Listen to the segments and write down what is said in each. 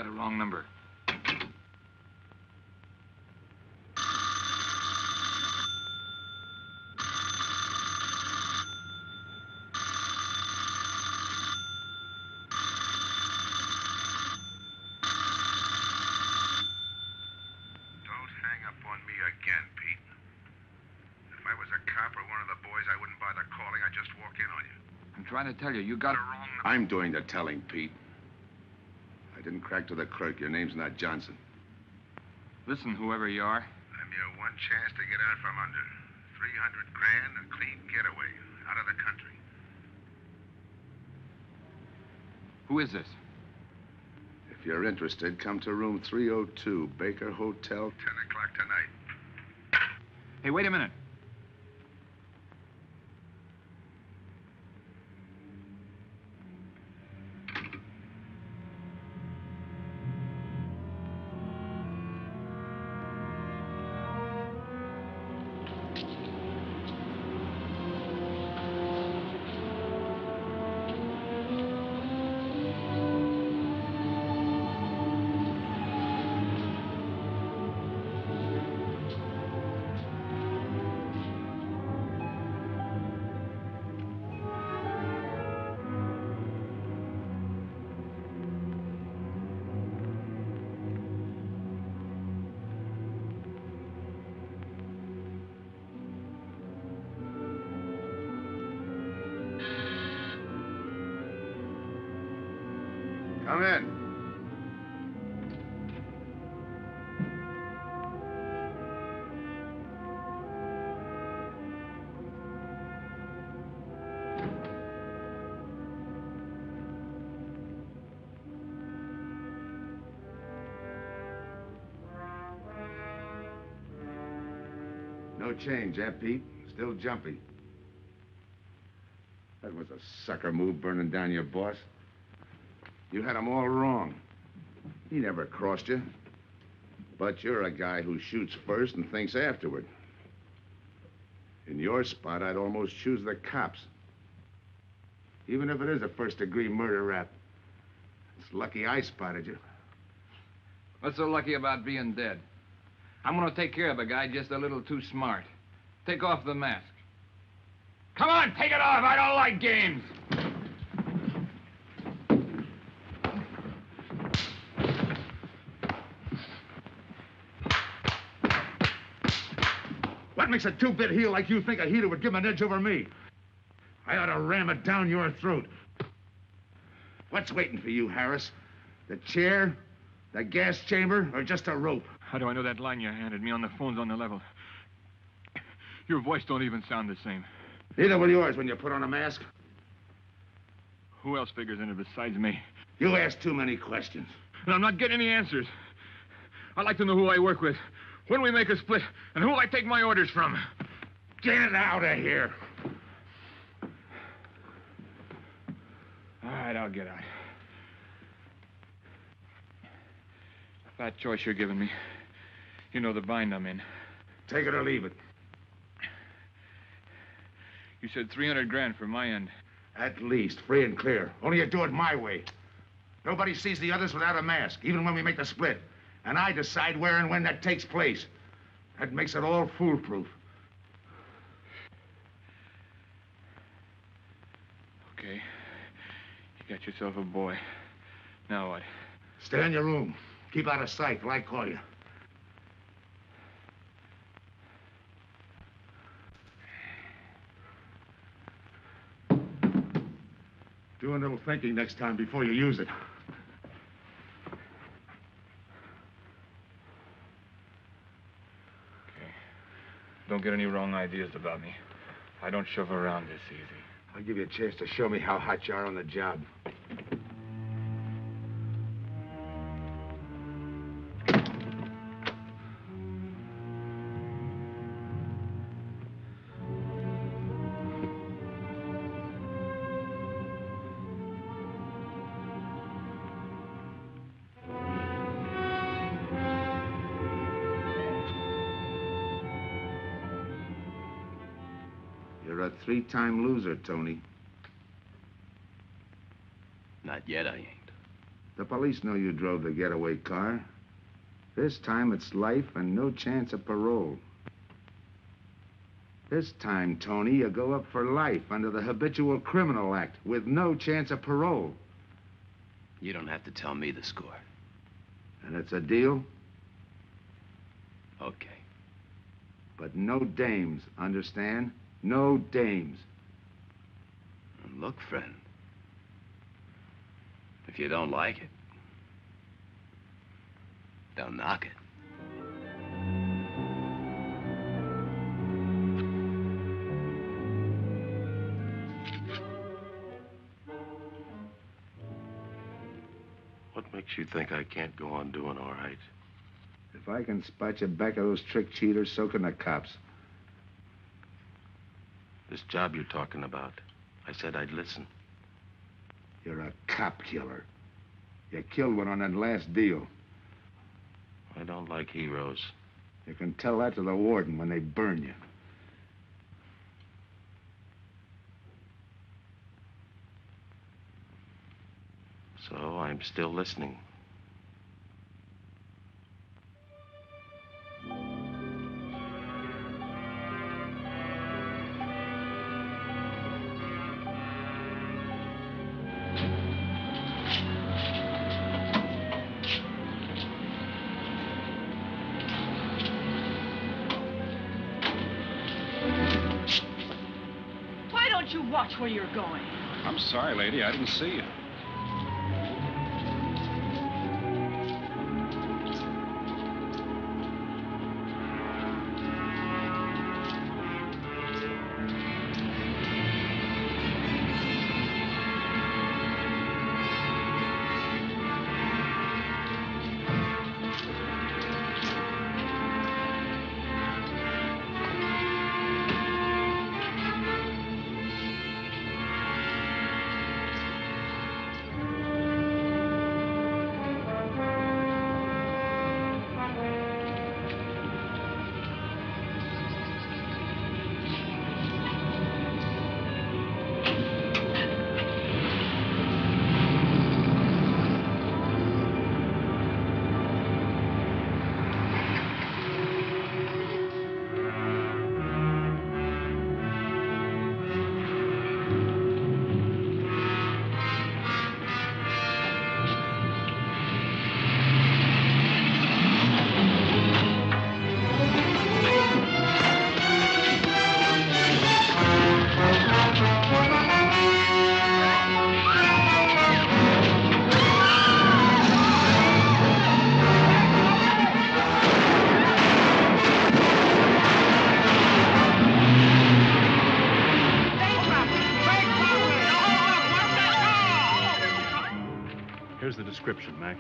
got a wrong number. Trying to tell you, you got it wrong. I'm doing the telling, Pete. I didn't crack to the clerk. Your name's not Johnson. Listen, whoever you are. I'm your one chance to get out from under. 300 grand, a clean getaway, out of the country. Who is this? If you're interested, come to room 302, Baker Hotel. 10 o'clock tonight. Hey, wait a minute. Come in. No change, eh, Pete? Still jumpy. That was a sucker move, burning down your boss. You had him all wrong. He never crossed you. But you're a guy who shoots first and thinks afterward. In your spot, I'd almost choose the cops. Even if it is a first-degree murder rap. It's lucky I spotted you. What's so lucky about being dead? I'm gonna take care of a guy just a little too smart. Take off the mask. Come on, take it off! I don't like games! What makes a two-bit heel like you think a heater would give him an edge over me? I ought to ram it down your throat. What's waiting for you, Harris? The chair, the gas chamber, or just a rope? How do I know that line you handed me on the phone's on the level? Your voice don't even sound the same. Neither will yours when you put on a mask. Who else figures in it besides me? You ask too many questions. And I'm not getting any answers. I'd like to know who I work with, when we make a split, and who I take my orders from. Get out of here. All right, I'll get out. That choice you're giving me. You know the bind I'm in. Take it or leave it. You said 300 grand for my end. At least, free and clear. Only you do it my way. Nobody sees the others without a mask, even when we make the split. And I decide where and when that takes place. That makes it all foolproof. Okay. You got yourself a boy. Now what? Stay in your room. Keep out of sight till I call you. Do a little thinking next time before you use it. Okay. Don't get any wrong ideas about me. I don't shove around this easy. I'll give you a chance to show me how hot you are on the job. You're a three-time loser, Tony. Not yet, I ain't. The police know you drove the getaway car. This time it's life and no chance of parole. This time, Tony, you go up for life under the Habitual Criminal Act with no chance of parole. You don't have to tell me the score. And it's a deal? Okay. But no dames, understand? No dames. And look, friend, if you don't like it, don't knock it. What makes you think I can't go on doing all right? If I can spot you back of those trick cheaters, so can the cops. This job you're talking about, I said I'd listen. You're a cop killer. You killed one on that last deal. I don't like heroes. You can tell that to the warden when they burn you. So I'm still listening. Why don't you watch where you're going? I'm sorry, lady. I didn't see you. Here's the description, Mac.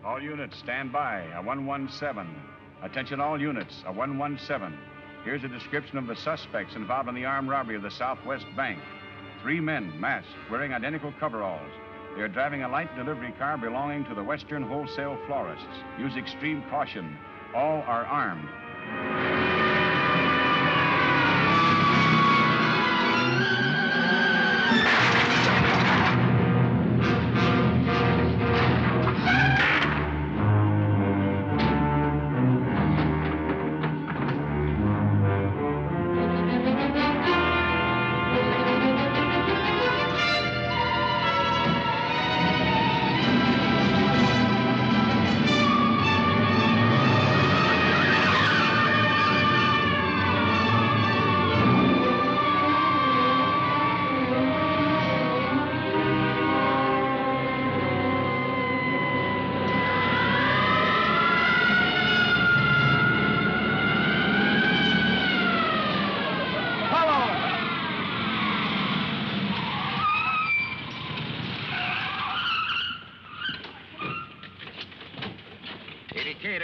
All units, stand by. A 117. Attention all units, a 117. Here's a description of the suspects involved in the armed robbery of the Southwest Bank. 3 men, masked, wearing identical coveralls. They are driving a light delivery car belonging to the Western Wholesale Florists. Use extreme caution. All are armed.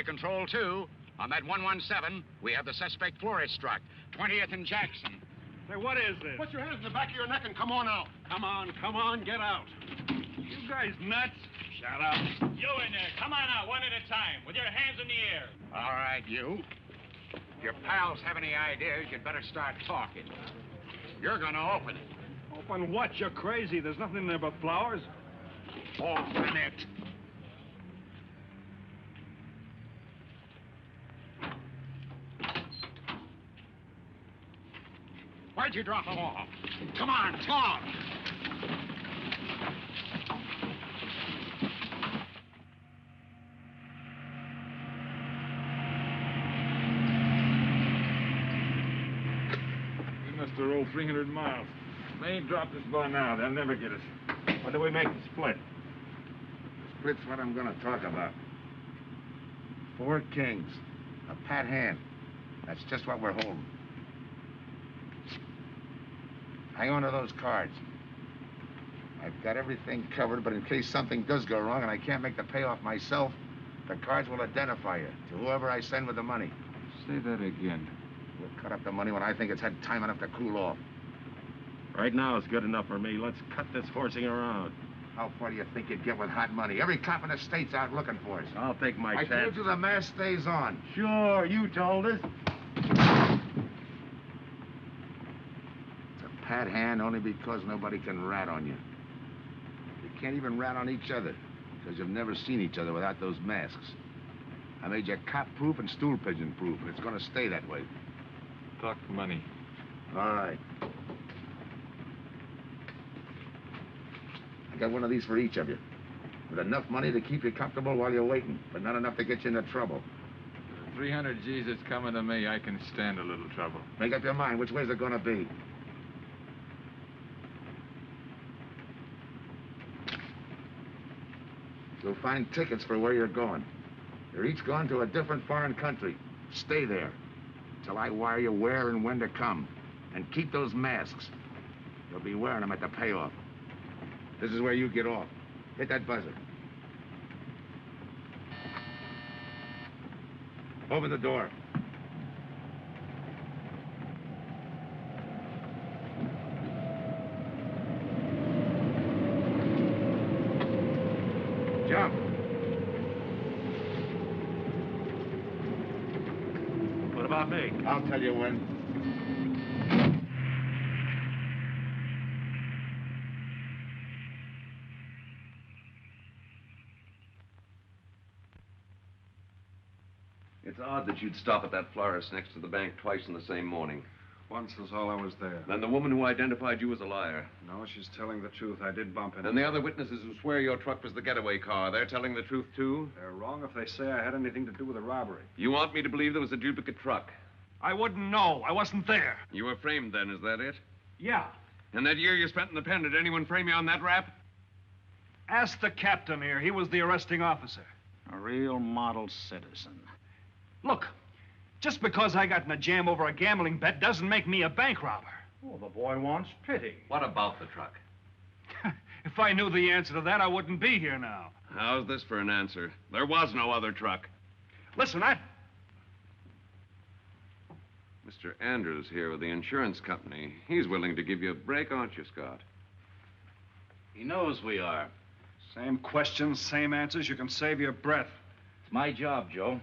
Control 2. On that 117, we have the suspect florist struck. 20th and Jackson. Say, what is this? Put your hands in the back of your neck and come on out. Come on, get out. You guys nuts? Shut up. You in there, come on out one at a time, with your hands in the air. All right, you. If your pals have any ideas, you'd better start talking. You're gonna open it. Open what? You're crazy. There's nothing in there but flowers. Open it. Why'd you drop them off? Come on, talk. We must have rolled 300 miles. They ain't dropped us by now. They'll never get us. When do we make the split? The split's what I'm gonna talk about. 4 kings. A pat hand. That's just what we're holding. Hang on to those cards. I've got everything covered, but in case something does go wrong and I can't make the payoff myself, the cards will identify you to whoever I send with the money. Say that again. We'll cut up the money when I think it's had time enough to cool off. Right now is good enough for me. Let's cut this horsing around. How far do you think you'd get with hot money? Every cop in the state's out looking for us. I'll take my I chance. told you the mask stays on. Sure, you told us. It's a pat hand only because nobody can rat on you. You can't even rat on each other because you've never seen each other without those masks. I made you cop-proof and stool-pigeon-proof, and it's going to stay that way. Talk money. All right. I got one of these for each of you. With enough money to keep you comfortable while you're waiting, but not enough to get you into trouble. 300 G's that's coming to me, I can stand a little trouble. Make up your mind. Which way's it gonna be? You'll find tickets for where you're going. You're each going to a different foreign country. Stay there till I wire you where and when to come. And keep those masks. You'll be wearing them at the payoff. This is where you get off. Hit that buzzer. Open the door. Jump. What about me? I'll tell you when. It's odd that you'd stop at that florist next to the bank twice in the same morning. Once was all I was there. Then the woman who identified you as a liar. No, she's telling the truth. I did bump into And the other witnesses who swear your truck was the getaway car, they're telling the truth, too? They're wrong if they say I had anything to do with the robbery. You want me to believe there was a duplicate truck? I wouldn't know. I wasn't there. You were framed then, is that it? Yeah. And that year you spent in the pen, did anyone frame you on that rap? Ask the captain here. He was the arresting officer. A real model citizen. Look, just because I got in a jam over a gambling bet doesn't make me a bank robber. Oh, the boy wants pity. What about the truck? If I knew the answer to that, I wouldn't be here now. How's this for an answer? There was no other truck. Listen, Mr. Andrews here with the insurance company. He's willing to give you a break, aren't you, Scott? He knows we are. Same questions, same answers. You can save your breath. It's my job, Joe.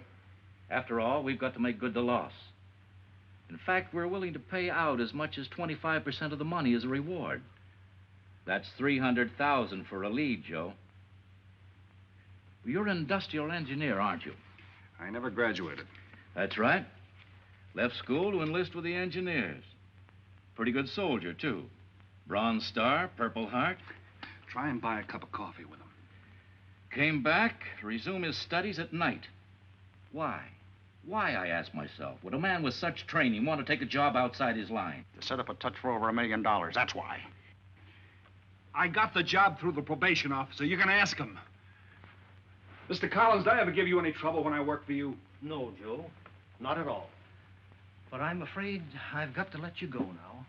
After all, we've got to make good the loss. In fact, we're willing to pay out as much as 25% of the money as a reward. That's $300,000 for a lead, Joe. You're an industrial engineer, aren't you? I never graduated. That's right. Left school to enlist with the engineers. Pretty good soldier, too. Bronze Star, Purple Heart. Try and buy a cup of coffee with him. Came back to resume his studies at night. Why? Why, I ask myself, would a man with such training want to take a job outside his line? To set up a touch for over $1 million, that's why. I got the job through the probation officer. You can ask him. Mr. Collins, did I ever give you any trouble when I worked for you? No, Joe. Not at all. But I'm afraid I've got to let you go now.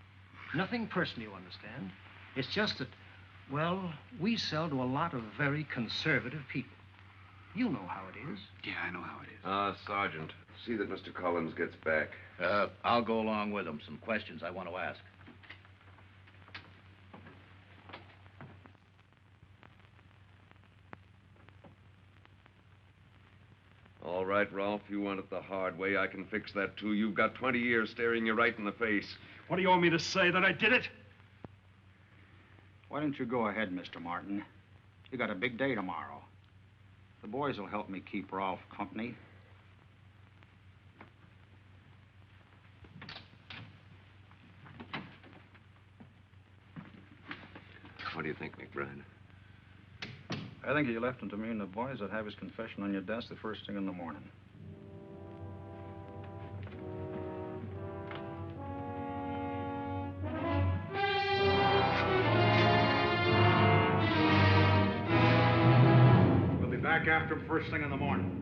Nothing personal, you understand. It's just that, well, we sell to a lot of very conservative people. You know how it is. Yeah, I know how it is. Sergeant, see that Mr. Collins gets back. I'll go along with him. Some questions I want to ask. All right, Ralph, you want it the hard way. I can fix that, too. You've got 20 years staring you right in the face. What do you want me to say, that I did it? Why don't you go ahead, Mr. Martin? You got a big day tomorrow. The boys will help me keep Rolf company. What do you think, McBride? I think you left him to me and the boys would have his confession on your desk the first thing in the morning. We'll be back after him first thing in the morning.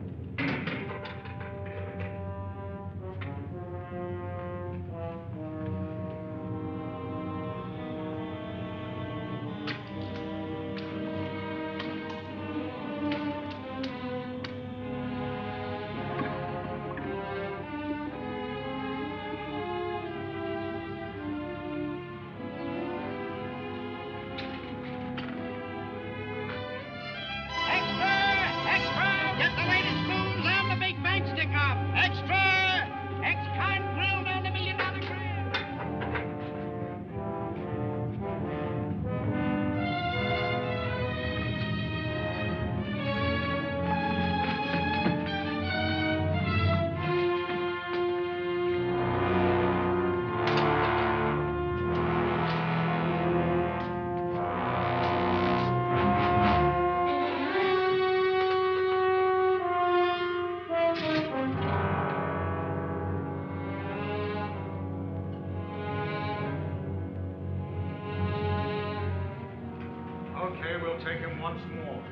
Take him once more.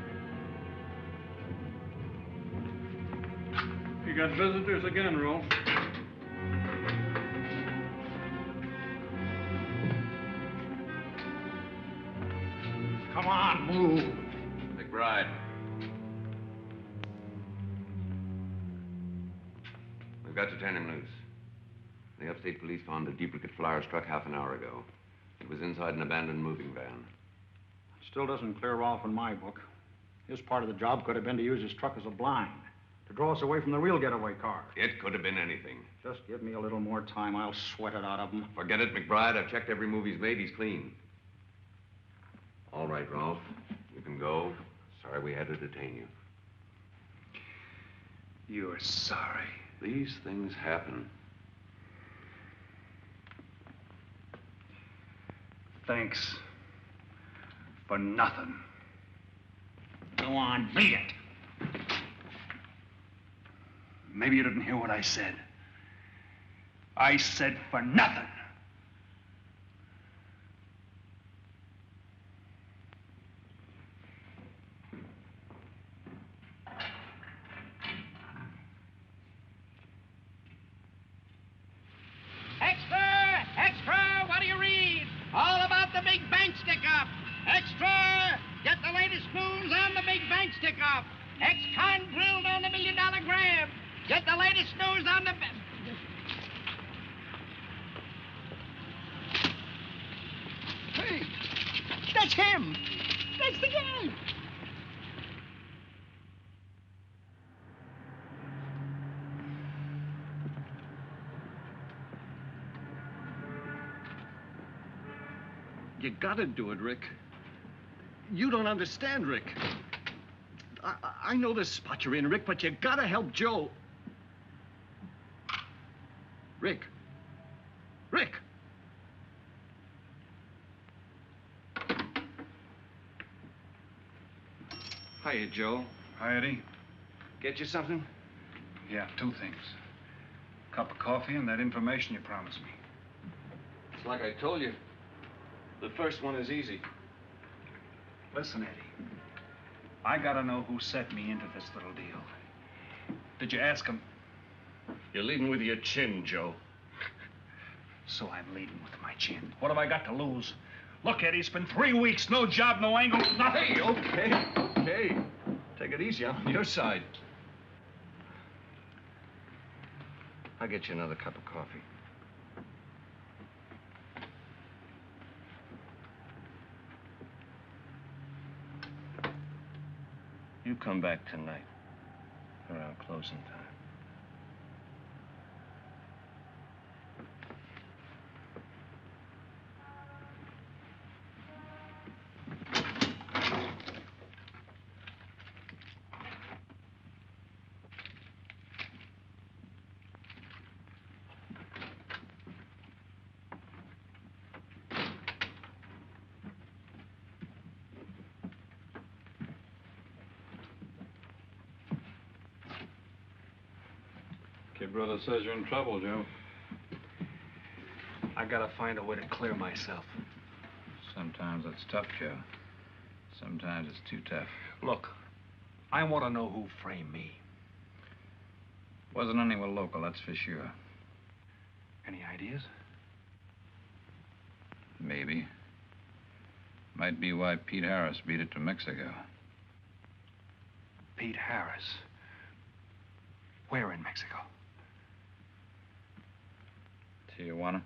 You got visitors again, Rolf. Come on, move. McBride. We've got to turn him loose. The upstate police found a duplicate flyer struck half an hour ago. It was inside an abandoned moving van. Still doesn't clear Rolf in my book. His part of the job could have been to use his truck as a blind, to draw us away from the real getaway car. It could have been anything. Just give me a little more time. I'll sweat it out of him. Forget it, McBride. I've checked every move he's made. He's clean. All right, Rolf. You can go. Sorry we had to detain you. You're sorry. These things happen. Thanks. For nothing. Go on, beat it. Maybe you didn't hear what I said. I said for nothing. Extra! Extra! What do you read? All about the big bank stick-up. Extra! Get the latest news on the big bank stick-up. Ex-con grilled on the $1 million grab. Get the latest news on the... Hey, that's him. That's the guy. You gotta do it, Rick. You don't understand, Rick. I know the spot you're in, Rick, but you gotta help Joe. Rick. Rick! Hiya, Joe. Hi, Eddie. Get you something? Yeah, 2 things. Cup of coffee and that information you promised me. It's like I told you. The first one is easy. Listen, Eddie. I gotta know who set me into this little deal. Did you ask him? You're leading with your chin, Joe. So I'm leading with my chin. What have I got to lose? Look, Eddie, it's been 3 weeks. No job, no angle, nothing. Hey, okay. Take it easy. I'm on your side. I'll get you another cup of coffee. You come back tonight, around closing time. Your brother says you're in trouble, Joe. I gotta find a way to clear myself. Sometimes it's tough, Joe. Sometimes it's too tough. Look, I want to know who framed me. Wasn't anyone local, that's for sure. Any ideas? Maybe. Might be why Pete Harris beat it to Mexico. Pete Harris? Where in Mexico? Tijuana.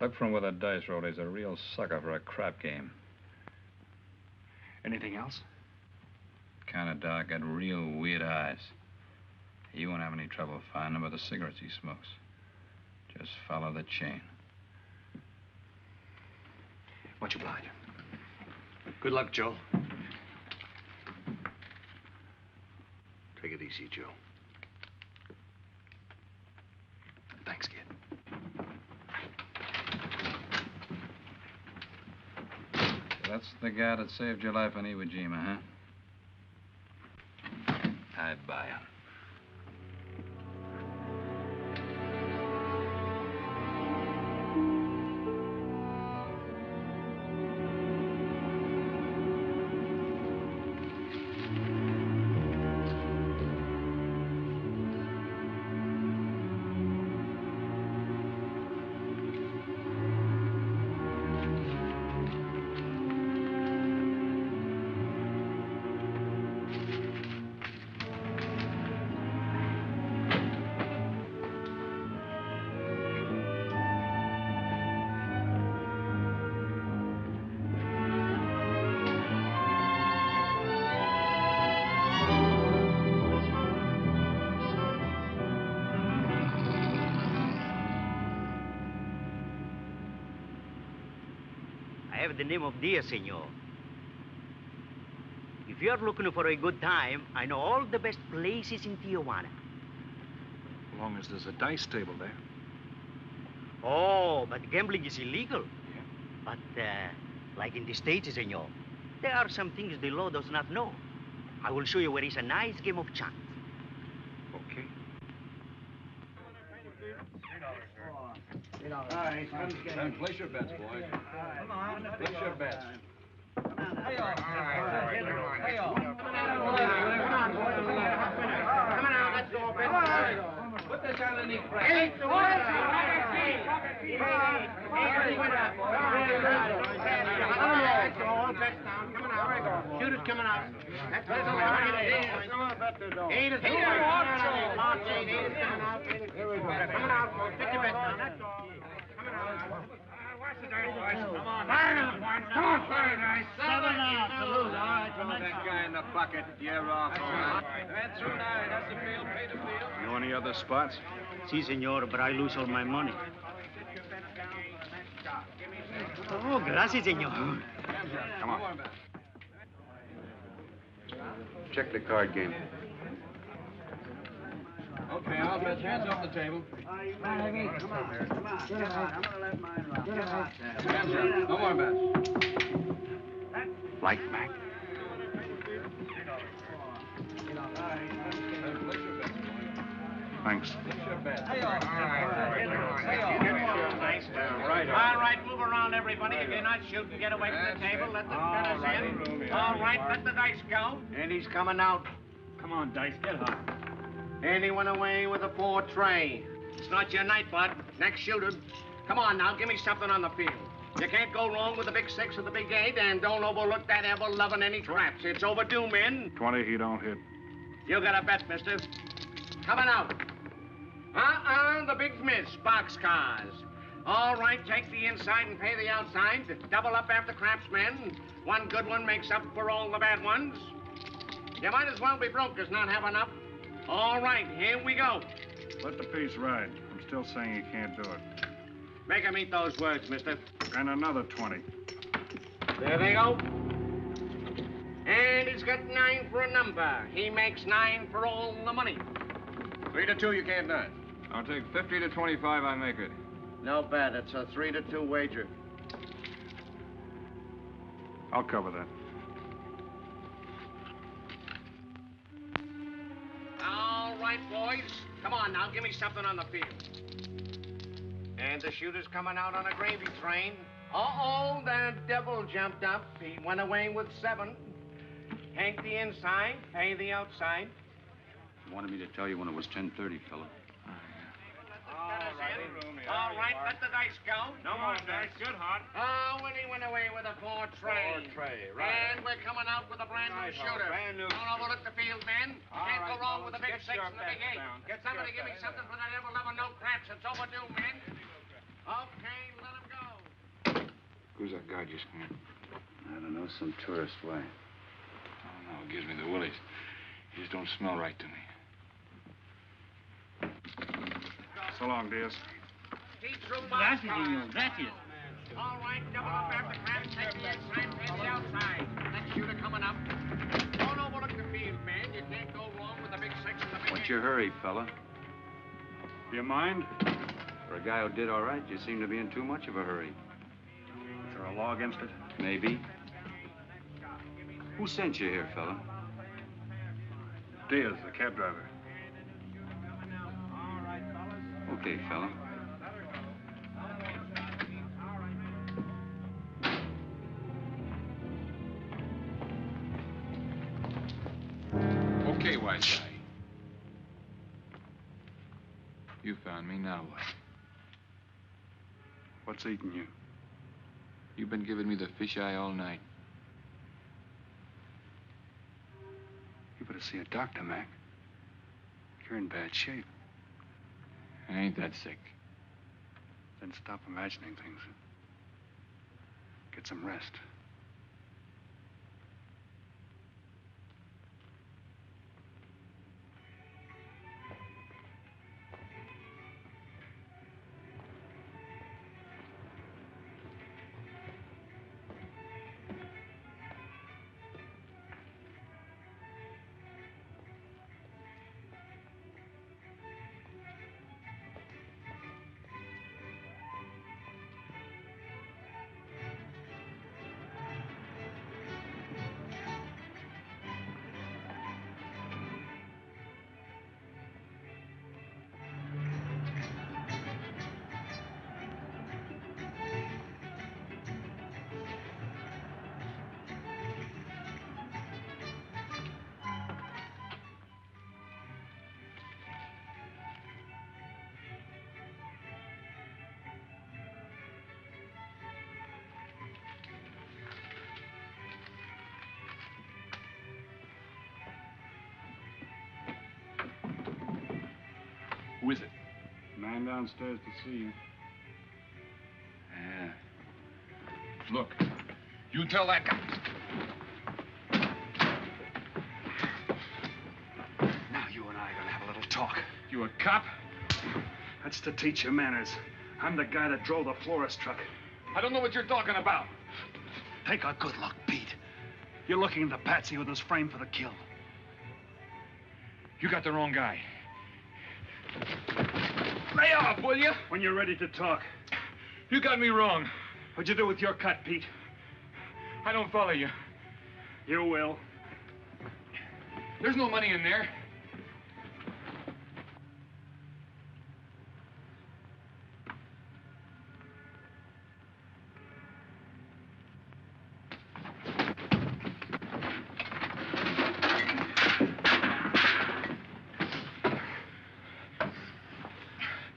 Look from where the dice rolled. He's a real sucker for a crap game. Anything else? Kind of dark, got real weird eyes. You won't have any trouble finding him by the cigarettes he smokes. Just follow the chain. Much obliged. Good luck, Joe. Take it easy, Joe. Thanks, kid. That's the guy that saved your life on Iwo Jima, huh? I buy him. I have the name of Dia, senor. If you're looking for a good time, I know all the best places in Tijuana. As long as there's a dice table there. Oh, but gambling is illegal. Yeah. But, like in the States, senor, there are some things the law does not know. I will show you where is a nice game of chance. Okay. Place your bets, boys. Come on. Place your bets. Hey, on. Hey, on. Come on now, let's go, Ben. Put this on the knee, Frank. Shooter's coming out. That's what it's all right. Eight is coming out, folks. Pick your bets down. That's all. Watch the dice, boys. Come on. Come on, fire dice. 7 out to lose. All right, Throw that guy in the bucket. You're off. That's through now. That's the field. Pay the field. Know any other spots? Si, senor, but I lose all my money. Oh, gracias, senor. Come on. Check the card game. Okay, I'll bet hands off the table. Come on. Come on. I'm going to let mine run. No more bets. Like Mac. Thanks. All right, move around, everybody. If you're not shooting, get away from the table. Let the fellas in. All right, let the dice go. And he's coming out. Come on, Dice, get hot. And he went away with a 4 tray. It's not your night, bud. Next shooter. Come on now, give me something on the field. You can't go wrong with the big 6 or the big 8, and don't overlook that ever-loving any traps. It's overdue, men. 20, he don't hit. You got a bet, mister. Coming out. The big miss, boxcars. All right, take the inside and pay the outside. Double up after craps, men. One good one makes up for all the bad ones. You might as well be broke as not have enough. All right, here we go. Let the piece ride. I'm still saying he can't do it. Make him eat those words, mister. And another 20. There they go. And he's got 9 for a number. He makes 9 for all the money. 3 to 2, you can't done. I'll take 50 to 25, I make it. No bad. It's a 3 to 2 wager. I'll cover that. All right. right, boys. Come on now, give me something on the field. And the shooter's coming out on a gravy train. Uh-oh, the devil jumped up. He went away with 7. Take the inside, pay the outside. You wanted me to tell you when it was 10:30, fella. All right, let the dice go. No more dice. Good, Hot. Oh, and he went away with a 4 tray. 4 tray, right. And we're coming out with a brand new shooter. Brand new. Don't overlook the field, men. You can't go wrong with the big 6 and the big 8. Get Somebody give me something for that ever-loving no craps. It's overdue, men. Okay, let him go. Who's that guy just came? I don't know, some tourist. Why? Oh, no, it gives me the willies. He just don't smell right to me. So long, Diaz. Gracias, señor. Gracias. All right, double up after craps. Take the inside, pay the outside. Next shooter coming up. Don't overlook the field, man. You can't go wrong with the big 6 and the big 8. What's your hurry, fella? You mind? For a guy who did all right, you seem to be in too much of a hurry. Is there a law against it? Maybe. Who sent you here, fella? Diaz, the cab driver. Okay, fella. Okay, wise guy. You found me, now what? What's eating you? You've been giving me the fisheye all night. You better see a doctor, Mac. You're in bad shape. I ain't that sick. Then stop imagining things. Get some rest. Who is it? Man downstairs to see you. Yeah. Look, you tell that guy. Now you and I are gonna have a little talk. You a cop? That's to teach you manners. I'm the guy that drove the florist truck. I don't know what you're talking about. Take a good look, Pete. You're looking at the patsy who was framed for the kill. You got the wrong guy. Lay off, will you? When you're ready to talk. You got me wrong. What'd you do with your cut, Pete? I don't follow you. You will. There's no money in there.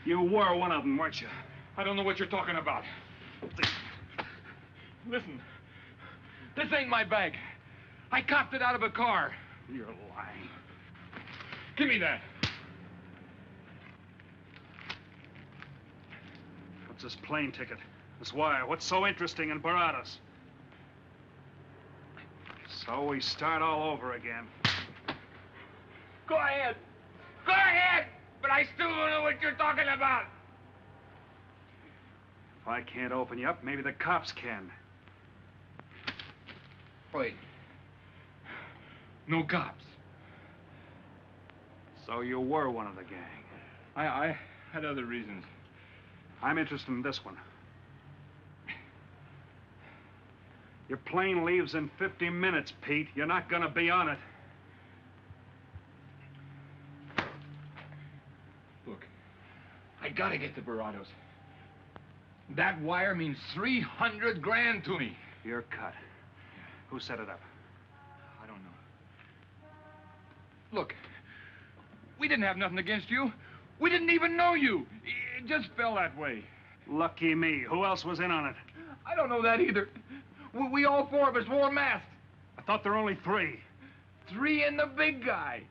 You were one of them, weren't you? I don't know what you're talking about. Listen, this ain't my bag. I copped it out of a car. You're lying. Give me that. What's this plane ticket? This wire? What's so interesting in Baradas? So we start all over again. Go ahead. Go ahead! But I still don't know what you're talking about. If I can't open you up, maybe the cops can. Wait. No cops. So you were one of the gang. I had other reasons. I'm interested in this one. Your plane leaves in 50 minutes, Pete. You're not gonna be on it. gotta get to Barrado's. That wire means 300 grand to me. You're cut. Who set it up? I don't know. Look, we didn't have nothing against you. We didn't even know you. It just fell that way. Lucky me. Who else was in on it? I don't know that either. We all four of us wore masks. I thought there were only 3. 3 and the big guy.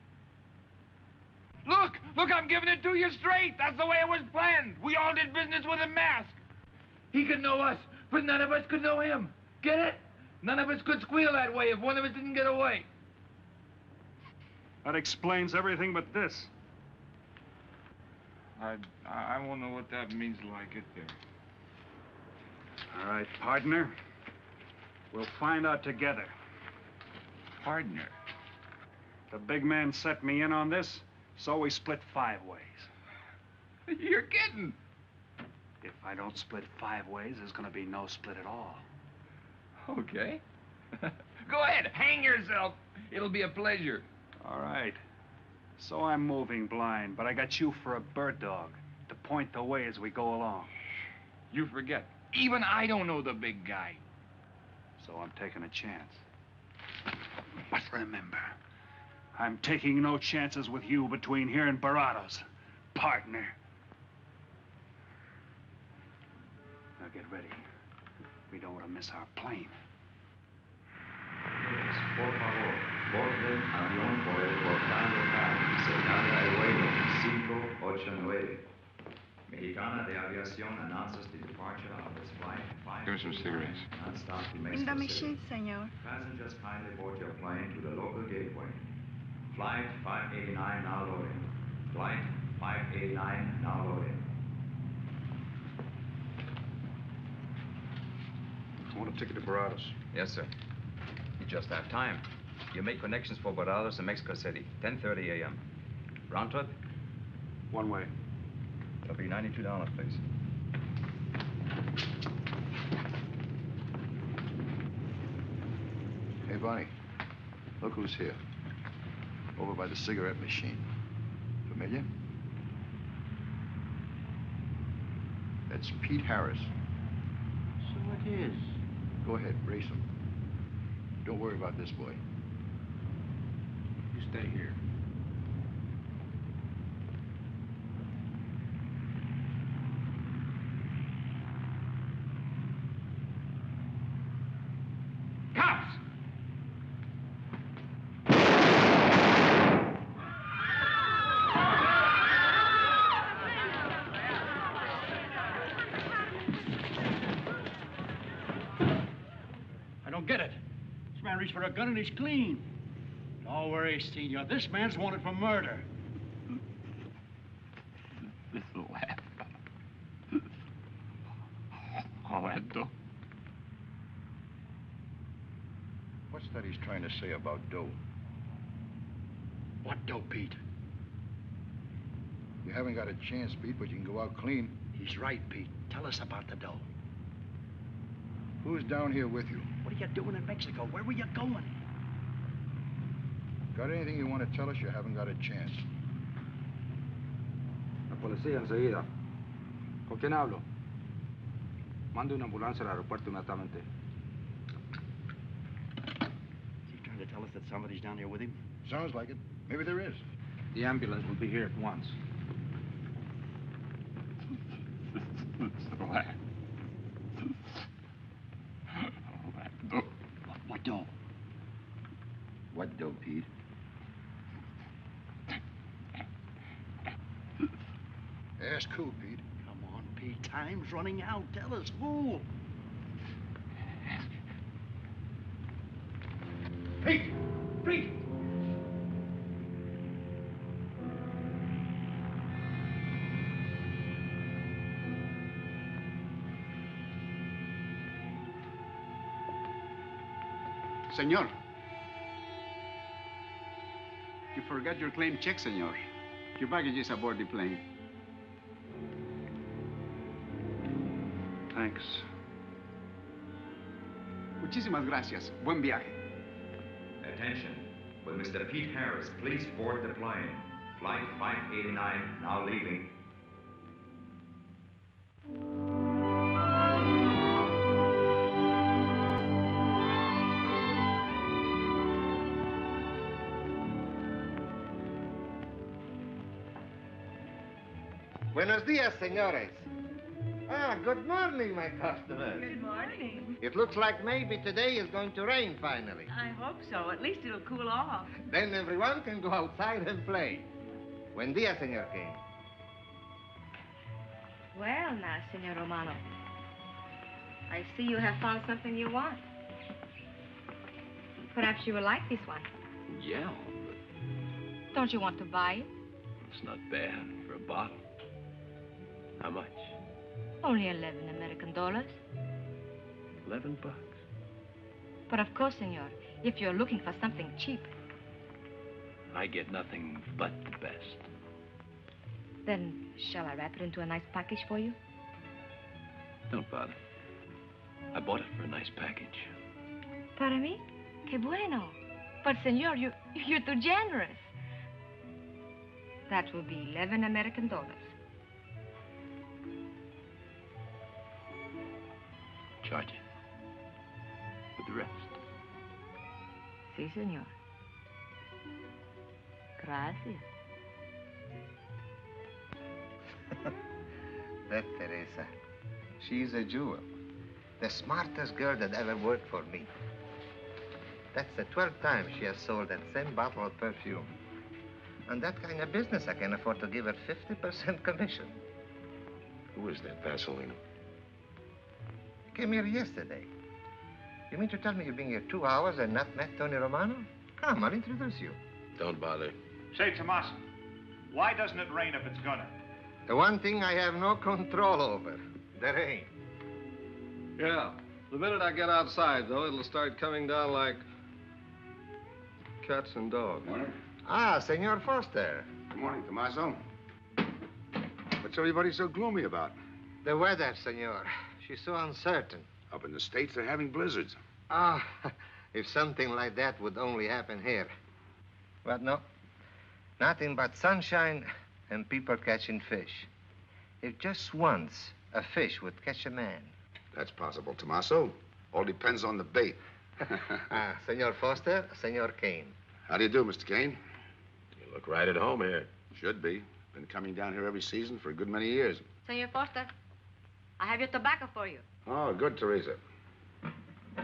Look, I'm giving it to you straight. That's the way it was planned. We all did business with a mask. He could know us, but none of us could know him. Get it? None of us could squeal that way if one of us didn't get away. That explains everything but this. I won't know what that means till I get there. All right, partner. We'll find out together. Partner? The big man set me in on this, so we split 5 ways. You're kidding. If I don't split 5 ways, there's gonna be no split at all. Okay. Go ahead, hang yourself. It'll be a pleasure. All right. So I'm moving blind, but I got you for a bird dog to point the way as we go along. You forget. Even I don't know the big guy. So I'm taking a chance. But remember, I'm taking no chances with you between here and Barrado's, partner. Now get ready. We don't want to miss our plane. Por favor, borde avión por el portal local, señal de vuelo 589. Mexicana de Aviación announces the departure of its flight 5. Give me some cigarettes. Non-stop to In the Mexico machine, City. senor. Passengers kindly board your plane to the local gateway. Flight 589 now loading. Flight 589 now loading. I want a ticket to Barrado's. Yes, sir. You just have time. You make connections for Barrado's in Mexico City, 10:30 a.m. Round trip? One way. It'll be $92, please. Hey, Bonnie. Look who's here. Over by the cigarette machine. Familiar? That's Pete Harris. So it is. Go ahead, race him. Don't worry about this boy. You stay here. Cops! I don't get it. This man reached for a gun and he's clean. Don't worry, Senor. This man's wanted for murder. This lad. All that dough. What's that he's trying to say about dough? What dough, Pete? You haven't got a chance, Pete, but you can go out clean. He's right, Pete. Tell us about the dough. Who's down here with you? What are you doing in Mexico? Where were you going? Got anything you want to tell us? You haven't got a chance. La policía enseguida. ¿Con quién hablo? Mande una ambulancia al aeropuerto inmediatamente. Is he trying to tell us that somebody's down here with him? Sounds like it. Maybe there is. The ambulance will be here at once. What dough? What dough, Pete? Ask who, Pete? Come on, Pete. Time's running out. Tell us who. Pete! Pete! Senor. You forgot your claim check, senor. Your baggage is aboard the plane. Thanks. Muchísimas gracias. Buen viaje. Attention. Will Mr. Pete Harris please board the plane? Flight 589 now leaving. Buenos dias, senores. Ah, good morning, my customers. Good morning. It looks like maybe today is going to rain finally. I hope so. At least it'll cool off. Then everyone can go outside and play. Buen dia, Senor King. Well, now, Senor Romano, I see you have found something you want. Perhaps you will like this one. Yeah, Don't you want to buy it? it's not bad for a bottle. How much? Only 11 American dollars. $11. But of course, Senor, if you're looking for something cheap, I get nothing but the best. then shall I wrap it into a nice package for you? Don't bother. I bought it for a nice package. Para mí? Que bueno. But, Senor, you're too generous. That will be 11 American dollars. Charge it. With the rest. Si, Senor. Gracias. That Teresa, she's a jewel. The smartest girl that ever worked for me. That's the 12th time she has sold that same bottle of perfume. On that kind of business, I can afford to give her 50% commission. Who is that Vaseline? Came here yesterday. You mean to tell me you've been here 2 hours and not met Tony Romano? Come, I'll introduce you. Don't bother. Say, Tommaso, why doesn't it rain if it's gonna? The one thing I have no control over, the rain. Yeah. The minute I get outside, though, it'll start coming down like cats and dogs. Ah, Senor Foster. Good morning, Tommaso. What's everybody so gloomy about? The weather, Senor. She's so uncertain. Up in the States, they're having blizzards. Ah, if something like that would only happen here. But no. Nothing but sunshine and people catching fish. If just once a fish would catch a man. That's possible, Tommaso. All depends on the bait. Ah, Senor Foster, Senor Kane. How do you do, Mr. Kane? You look right at home here. Should be. Been coming down here every season for a good many years. Senor Foster, I have your tobacco for you. Oh, good, Teresa. I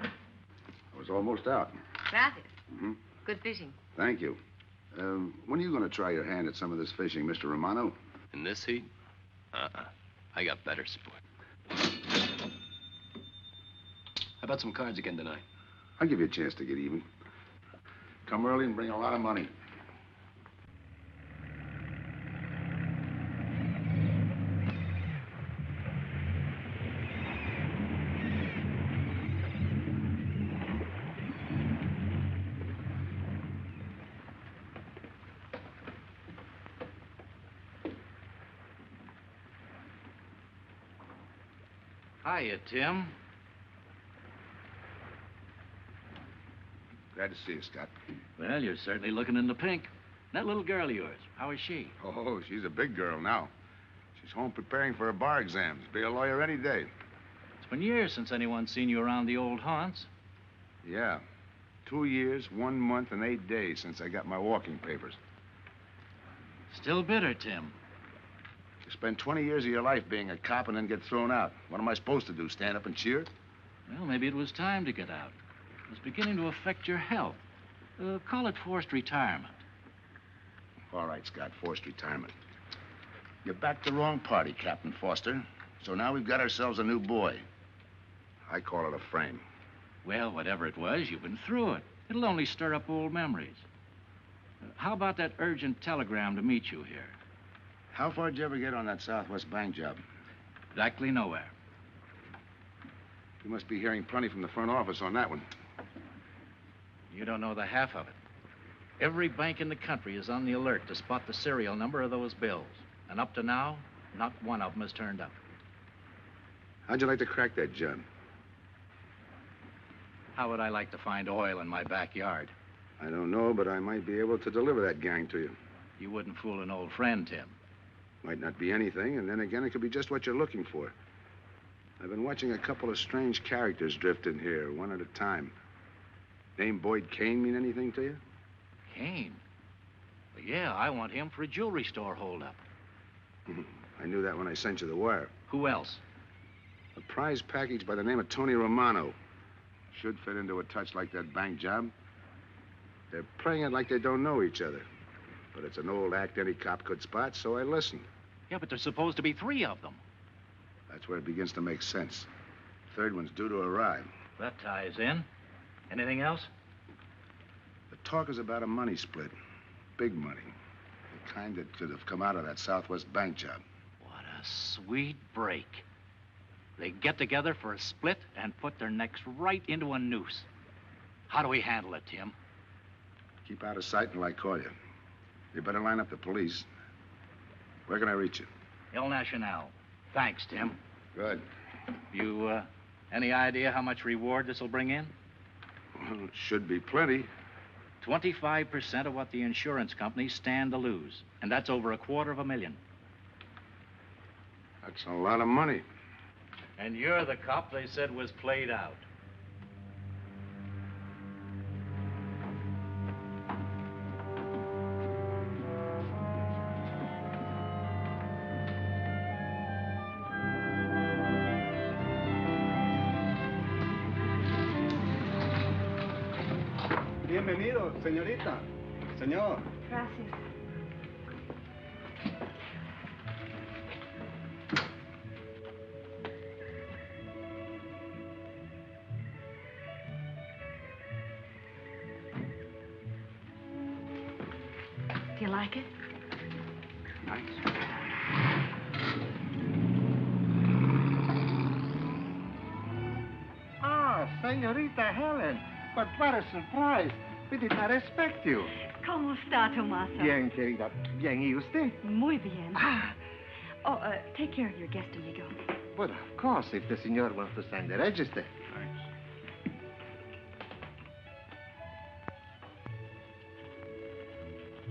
was almost out. Gracias. Mm-hmm. Good fishing. Thank you. When are you going to try your hand at some of this fishing, Mr. Romano? In this heat? I got better sport. How about some cards again tonight? I'll give you a chance to get even. Come early and bring a lot of money. Hiya, Tim. Glad to see you, Scott. Well, you're certainly looking in the pink. That little girl of yours, how is she? Oh, she's a big girl now. She's home preparing for her bar exams. Be a lawyer any day. It's been years since anyone's seen you around the old haunts. Yeah. 2 years, 1 month, and 8 days since I got my walking papers. Still bitter, Tim. You spend 20 years of your life being a cop and then get thrown out. What am I supposed to do, stand up and cheer? Well, maybe it was time to get out. It was beginning to affect your health. Call it forced retirement. All right, Scott, forced retirement. You backed the wrong party, Captain Foster. So now we've got ourselves a new boy. I call it a frame. Well, whatever it was, you've been through it. It'll only stir up old memories. How about that urgent telegram to meet you here? How far did you ever get on that Southwest Bank job? Exactly nowhere. You must be hearing plenty from the front office on that one. You don't know the half of it. Every bank in the country is on the alert to spot the serial number of those bills. And up to now, not one of them has turned up. How'd you like to crack that job? How would I like to find oil in my backyard? I don't know, but I might be able to deliver that gang to you. You wouldn't fool an old friend, Tim. Might not be anything, and then again, it could be just what you're looking for. I've been watching a couple of strange characters drift in here, one at a time. Name Boyd Kane mean anything to you? Kane? Well, yeah, I want him for a jewelry store holdup. I knew that when I sent you the wire. Who else? A prize package by the name of Tony Romano. Should fit into a touch like that bank job. They're playing it like they don't know each other. But it's an old act any cop could spot, so I listened. Yeah, but there's supposed to be 3 of them. That's where it begins to make sense. Third one's due to arrive. That ties in. Anything else? The talk is about a money split. Big money. The kind that could have come out of that Southwest bank job. What a sweet break. They get together for a split and put their necks right into a noose. How do we handle it, Tim? Keep out of sight until I call you. You better line up the police. Where can I reach you? El Nacional. Thanks, Tim. Good. You, any idea how much reward this will bring in? Well, it should be plenty. 25% of what the insurance companies stand to lose. And that's over $250,000. That's a lot of money. And you're the cop they said was played out. Bienvenido, señorita. Señor. Gracias. Do you like it? Nice. Ah, Señorita Helen. But what a surprise. We did not expect you. ¿Cómo está, Tomaso? Bien, querida. Bien, ¿y usted? Muy bien. Oh, take care of your guest, amigo. But of course, if the senor wants to sign the register. Thanks.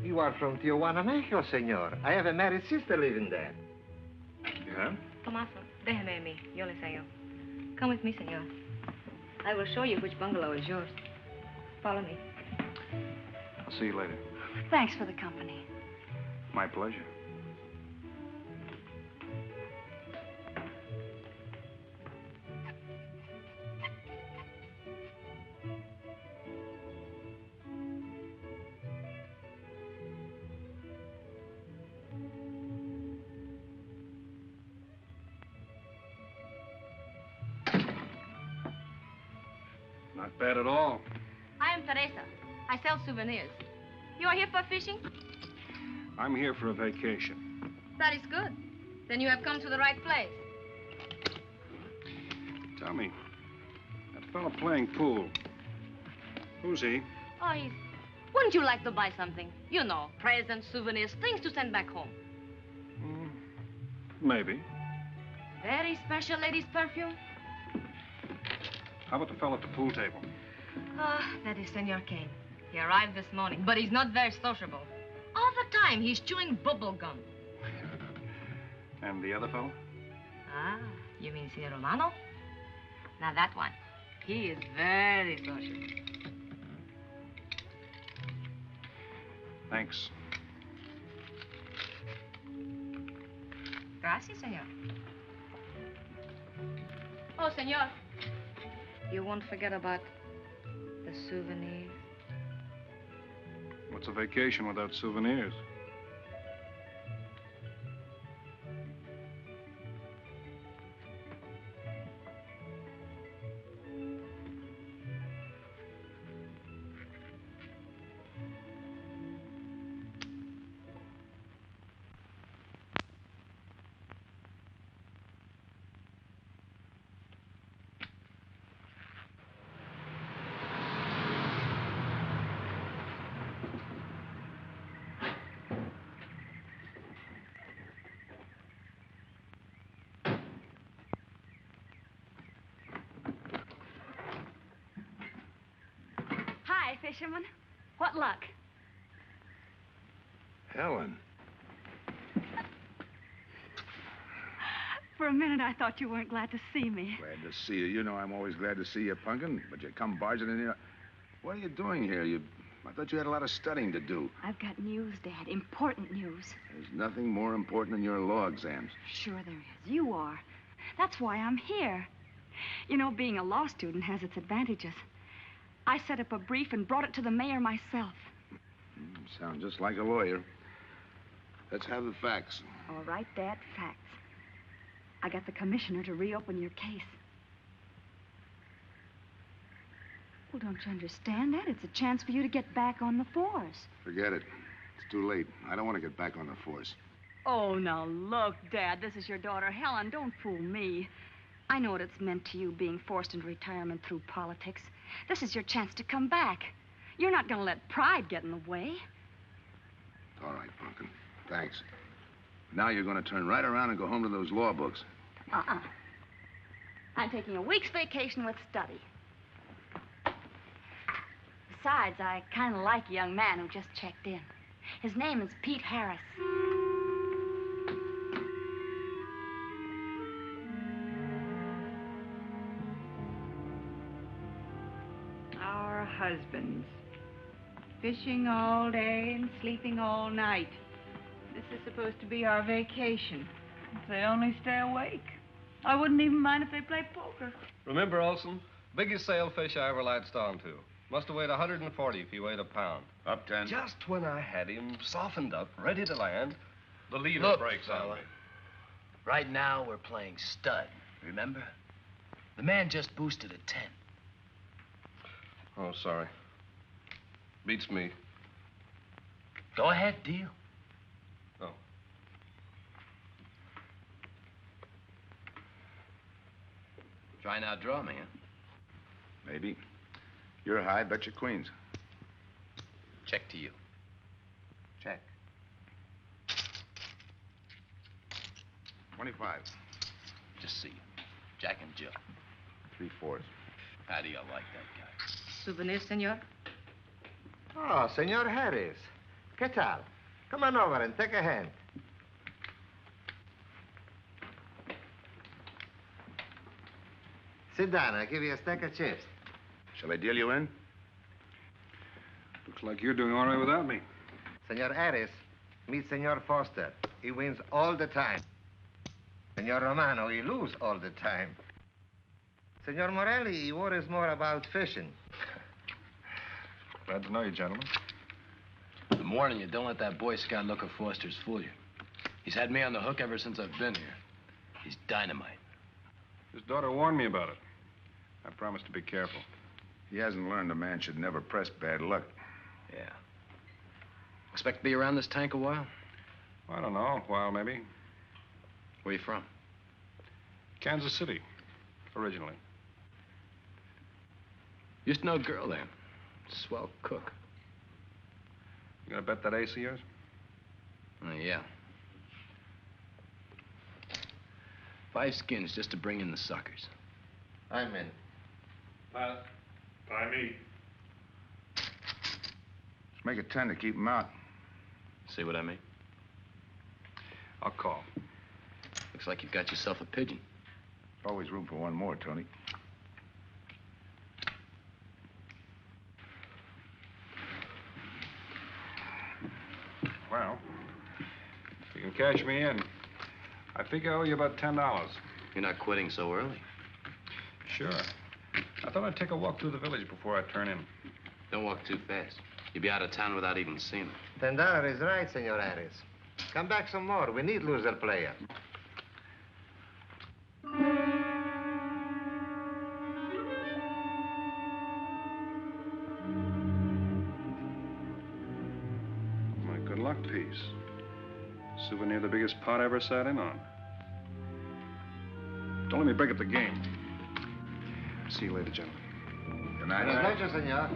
You are from Tijuana, Mexico, senor. I have a married sister living there. Yeah? Tomaso, déjeme a mí. Yo le enseño. Come with me, senor. I will show you which bungalow is yours. Follow me. I'll see you later. Thanks for the company. My pleasure. Not bad at all. I am Teresa. I sell souvenirs. You are here for fishing? I'm here for a vacation. That is good. Then you have come to the right place. Tell me, that fellow playing pool, who's he? Oh, he's... Wouldn't you like to buy something? You know, presents, souvenirs, things to send back home. Maybe. Very special ladies' perfume. How about the fellow at the pool table? Ah, that is Senor Kane. He arrived this morning, but he's not very sociable. All the time, he's chewing bubble gum. And the other fellow? Ah, you mean Senor Romano? Now, that one. He is very social. Thanks. Gracias, senor. Oh, senor. You won't forget about the souvenirs. What's a vacation without souvenirs? Hi, fisherman. What luck? Helen. For a minute, I thought you weren't glad to see me. Glad to see you. You know I'm always glad to see you, Punkin, but you come barging in here. What are you doing here? You I thought you had a lot of studying to do. I've got news, Dad. Important news. There's nothing more important than your law exams. Sure there is. You are. That's why I'm here. You know, being a law student has its advantages. I set up a brief and brought it to the mayor myself. Sound just like a lawyer. Let's have the facts. All right, Dad, facts. I got the commissioner to reopen your case. Well, don't you understand that? It's a chance for you to get back on the force. Forget it. It's too late. I don't want to get back on the force. Oh, now look, Dad, this is your daughter, Helen. Don't fool me. I know what it's meant to you being forced into retirement through politics. This is your chance to come back. You're not going to let pride get in the way. All right, Pumpkin. Thanks. Now you're going to turn right around and go home to those law books. I'm taking a week's vacation with study. Besides, I kind of like a young man who just checked in. His name is Pete Harris. Our husbands. Fishing all day and sleeping all night. This is supposed to be our vacation. If they only stay awake. I wouldn't even mind if they played poker. Remember, Olson, biggest sailfish I ever latched onto. Must have weighed 140 if he weighed a pound. Up 10. Just when I had him softened up, ready to land, the leader Look, breaks on fella. me. Right now, we're playing stud, remember? The man just boosted a 10. Oh, sorry. Beats me. Go ahead, deal. Oh. Try and outdraw me, huh? Maybe. You're high, bet your queens. Check to you. Check. 25. Just see you. Jack and Jill. 3/4. How do you like that guy? Souvenir, senor? Oh, Senor Harris. ¿Qué tal? Come on over and take a hand. Sit down. I'll give you a stack of chips. Shall I deal you in? Looks like you're doing all right without me. Senor Harris, meet Senor Foster. He wins all the time. Senor Romano, he loses all the time. Senor Morelli, he worries more about fishing. Glad to know you, gentlemen. I'm warning you, don't let that Boy Scout look of Foster's fool you. He's had me on the hook ever since I've been here. He's dynamite. His daughter warned me about it. I promised to be careful. He hasn't learned a man should never press bad luck. Yeah. Expect to be around this tank a while? I don't know, a while maybe. Where you from? Kansas City, originally. Used to know a girl there. Swell cook. You gonna bet that ace of yours? Yeah. 5 skins just to bring in the suckers. I'm in. Pass. By me. Let's make it 10 to keep him out. See what I mean? I'll call. Looks like you've got yourself a pigeon. Always room for one more, Tony. Well, if you can cash me in, I think I owe you about $10. You're not quitting so early. Sure. I thought I'd take a walk through the village before I turn in. Don't walk too fast. You'll be out of town without even seeing it. $10 is right, Senor Harris. Come back some more. We need loser player. My good luck piece. Souvenir the biggest pot I ever sat in on. Don't let me break up the game. See you later, gentlemen. Good night. Buenas noches, senor.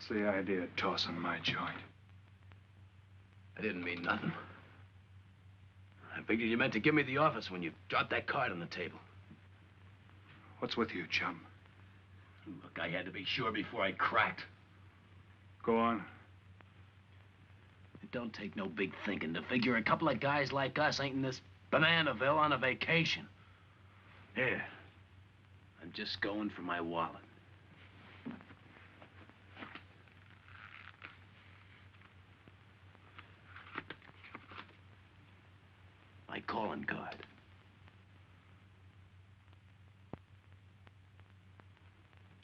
What's the idea of tossing my joint? I didn't mean nothing. I figured you meant to give me the office when you dropped that card on the table. What's with you, chum? Look, I had to be sure before I cracked. Go on. It don't take no big thinking to figure a couple of guys like us ain't in this Bananaville on a vacation. Here, I'm just going for my wallet. My calling card.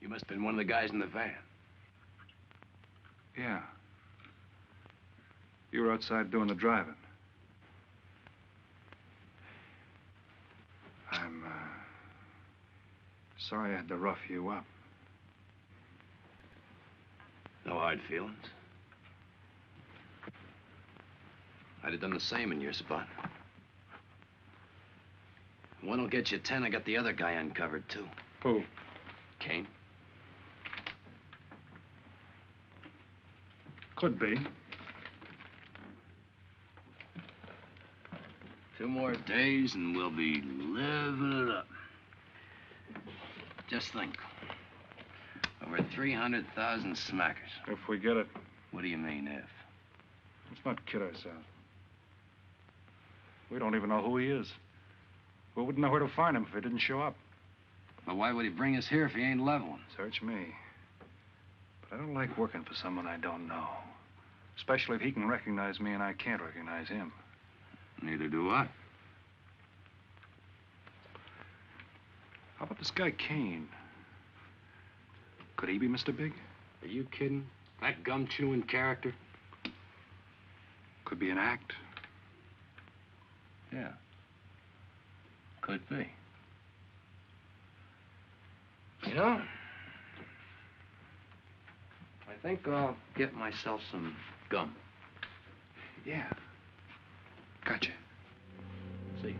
You must have been one of the guys in the van. Yeah. You were outside doing the driving. I'm, sorry I had to rough you up. No hard feelings. I'd have done the same in your spot. One will get you 10. I got the other guy uncovered, too. Who? Kane. Could be. 2 more days and we'll be living it up. Just think. Over 300,000 smackers. If we get it. What do you mean, if? Let's not kid ourselves. We don't even know who he is. We wouldn't know where to find him if he didn't show up. But why would he bring us here if he ain't leveling? Search me. But I don't like working for someone I don't know. Especially if he can recognize me and I can't recognize him. Neither do I. How about this guy Kane? Could he be Mr. Big? Are you kidding? That gum-chewing character? Could be an act. Yeah. Could be. You know, I think I'll get myself some gum. Yeah. Gotcha. See you.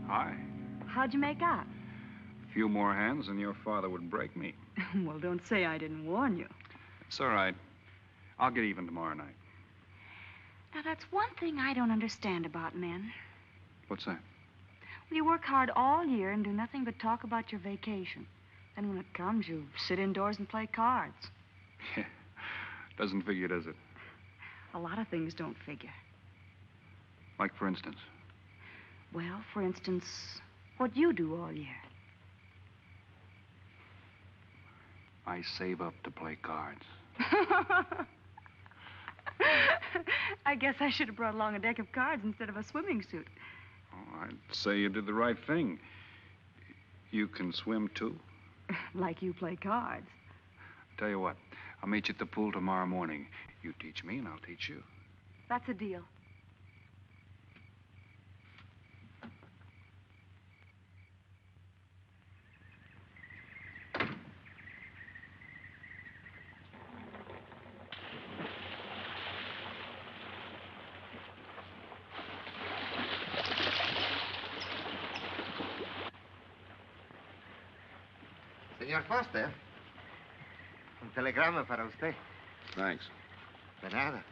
Hi. How'd you make out? A few more hands and your father would break me. Well, don't say I didn't warn you. It's all right. I'll get even tomorrow night. Now, that's one thing I don't understand about men. What's that? Well, you work hard all year and do nothing but talk about your vacation. Then when it comes, you sit indoors and play cards. Yeah. Doesn't figure, does it? A lot of things don't figure. Like, for instance? Well, for instance, what you do all year. I save up to play cards. I guess I should have brought along a deck of cards instead of a swimming suit. Oh, I'd say you did the right thing. You can swim, too? Like you play cards. Tell you what, I'll meet you at the pool tomorrow morning. You teach me and I'll teach you. That's a deal. Señor Foster, un telegrama para usted. Thanks. De nada.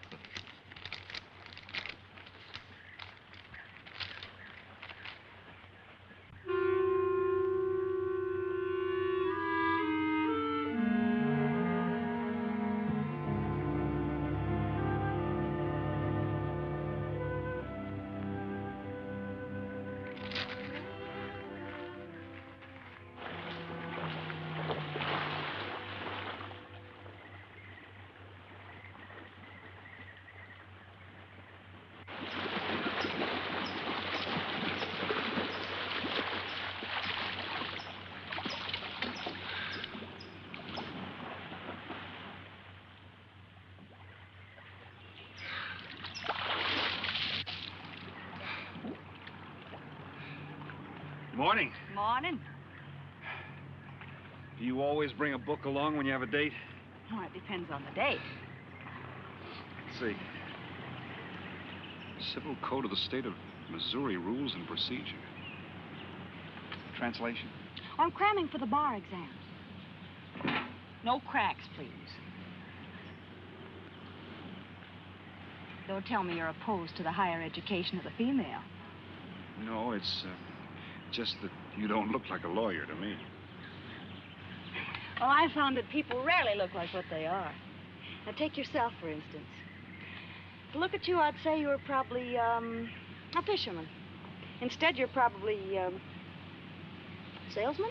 Morning. Morning. Do you always bring a book along when you have a date? Well, it depends on the date. Let's see. Civil Code of the State of Missouri Rules and Procedure. Translation. I'm cramming for the bar exam. No cracks, please. Don't tell me you're opposed to the higher education of the female. No, it's just that you don't look like a lawyer to me. Well, I found that people rarely look like what they are. Now, take yourself, for instance. To look at you, I'd say you were probably, a fisherman. Instead, you're probably, salesman?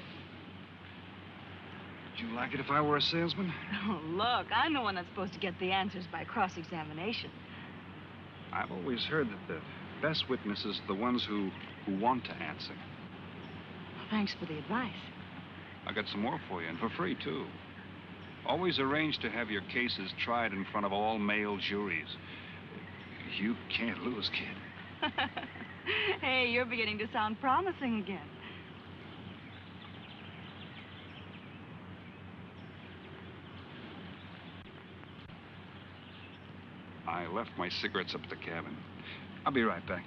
Would you like it if I were a salesman? Oh, look, I'm the one that's supposed to get the answers by cross-examination. I've always heard that the best witnesses are the ones who want to answer. Well, thanks for the advice. I got some more for you, and for free, too. Always arrange to have your cases tried in front of all male juries. You can't lose, kid. Hey, you're beginning to sound promising again. I left my cigarettes up at the cabin. I'll be right back.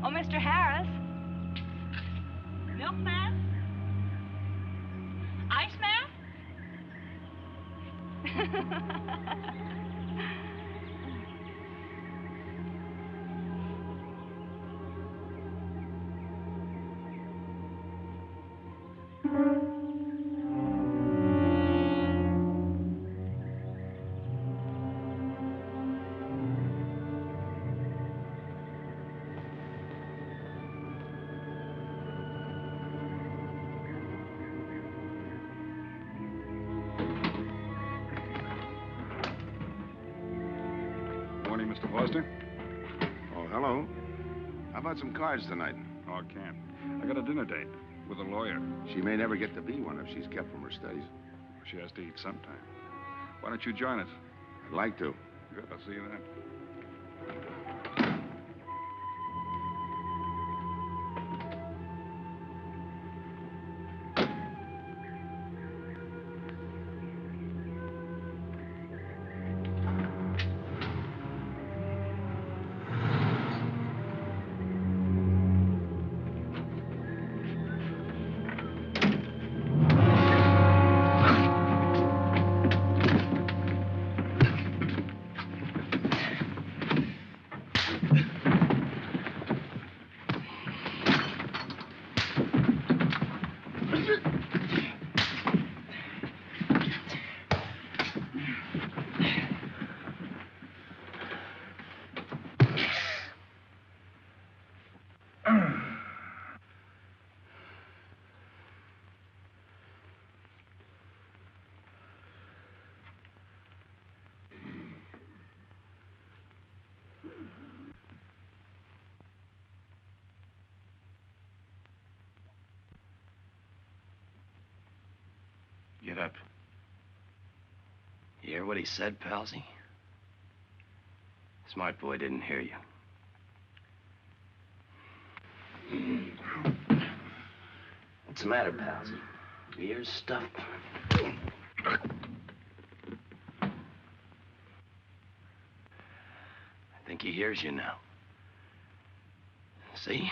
Oh, Mr. Harris. Milkman? Iceman? Morning, Mr. Foster. Oh, hello. How about some cards tonight? Oh, I can't. I got a dinner date with a lawyer. She may never get to be one if she's kept from her studies. She has to eat sometime. Why don't you join us? I'd like to. Good, I'll see you then. Get up. You hear what he said, Palsy? Smart boy didn't hear you. What's the matter, Palsy? Your ears stuffed? I think he hears you now. See?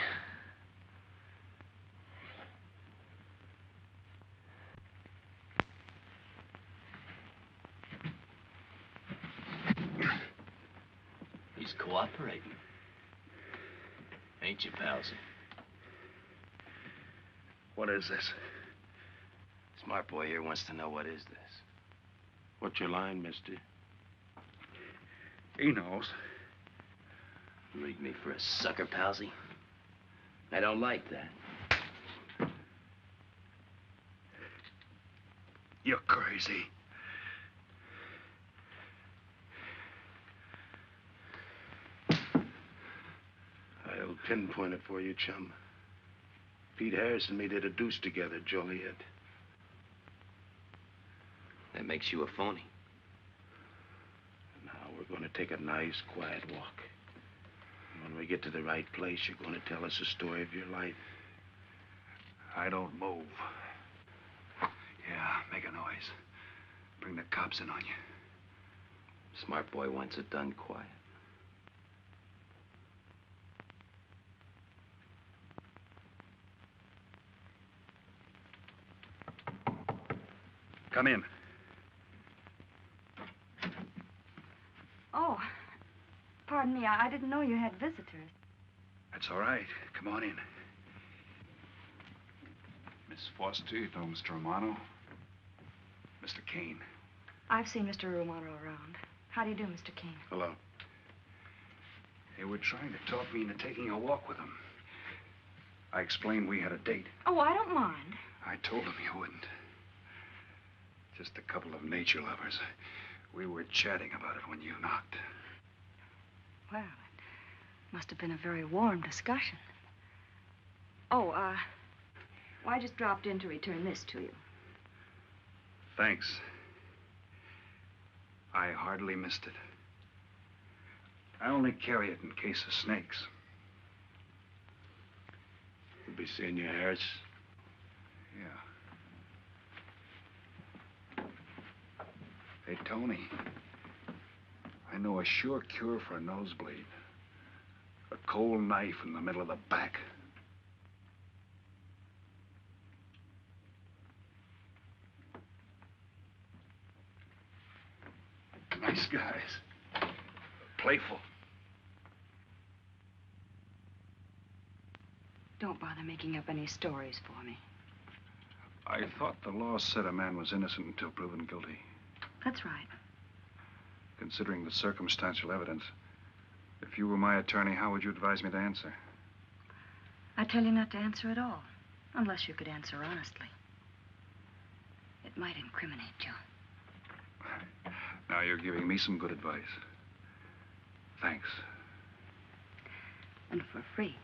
He's cooperating. Ain't you, Palsy? What is this? Smart boy here wants to know what is this. What's your line, mister? He knows. You leave me for a sucker, Palsy? I don't like that. You're crazy. I'll pinpoint it for you, chum. Pete Harris and me did a deuce together, Joliet. That makes you a phony. Now we're going to take a nice, quiet walk. When we get to the right place, you're going to tell us the story of your life. I don't move. Yeah, make a noise. Bring the cops in on you. Smart boy wants it done quiet. Come in. Oh, pardon me. I didn't know you had visitors. That's all right. Come on in. Miss Foster, you know Mr. Romano? Mr. Kane. I've seen Mr. Romano around. How do you do, Mr. Kane? Hello. They were trying to talk me into taking a walk with them. I explained we had a date. Oh, I don't mind. I told them you wouldn't. Just a couple of nature lovers. We were chatting about it when you knocked. Well, it must have been a very warm discussion. Oh, well, I just dropped in to return this to you. Thanks. I hardly missed it. I only carry it in case of snakes. We'll be seeing you, Harris. Yeah. Hey, Tony. I know a sure cure for a nosebleed. A cold knife in the middle of the back. Nice guys. Playful. Don't bother making up any stories for me. I thought the law said a man was innocent until proven guilty. That's right. Considering the circumstantial evidence, if you were my attorney, how would you advise me to answer? I tell you not to answer at all, unless you could answer honestly. It might incriminate you. Now you're giving me some good advice. Thanks. And for free.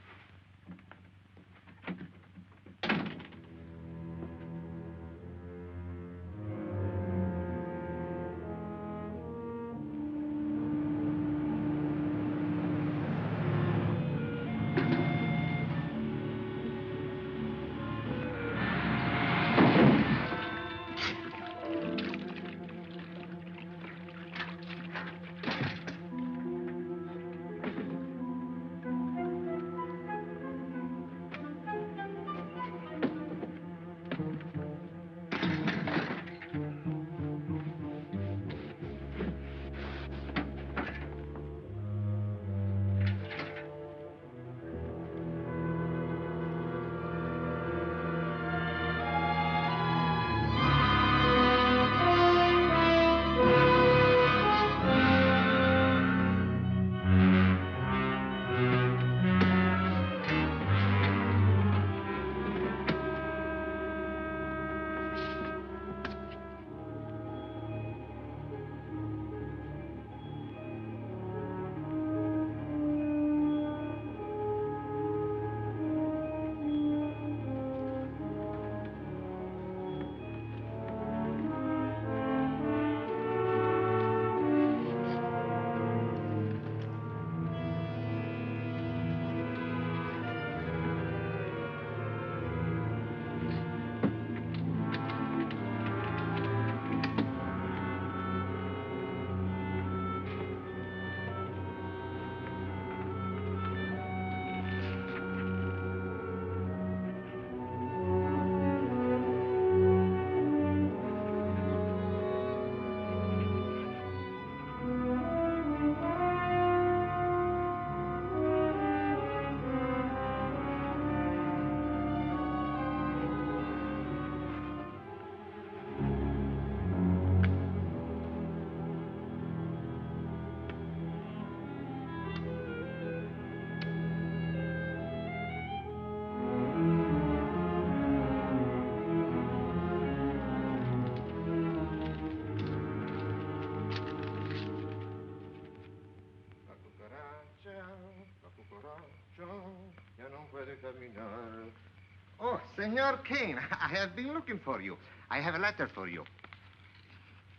Oh, Senor Kane, I have been looking for you. I have a letter for you.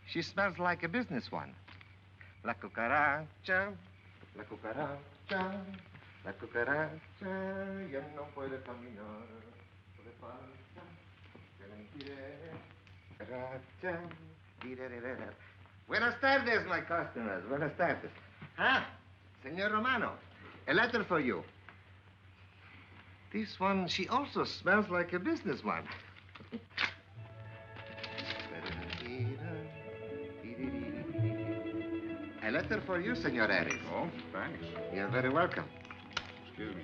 She smells like a business one. La cucaracha, la cucaracha, La cucaracha ya no puede caminar. Puede falta, cucaracha. Buenas tardes, my customers. Buenas tardes. Ah, Senor Romano, a letter for you. This one, she also smells like a businessman. A letter for you, Senor Harris. Oh, thanks. You're very welcome. Excuse me.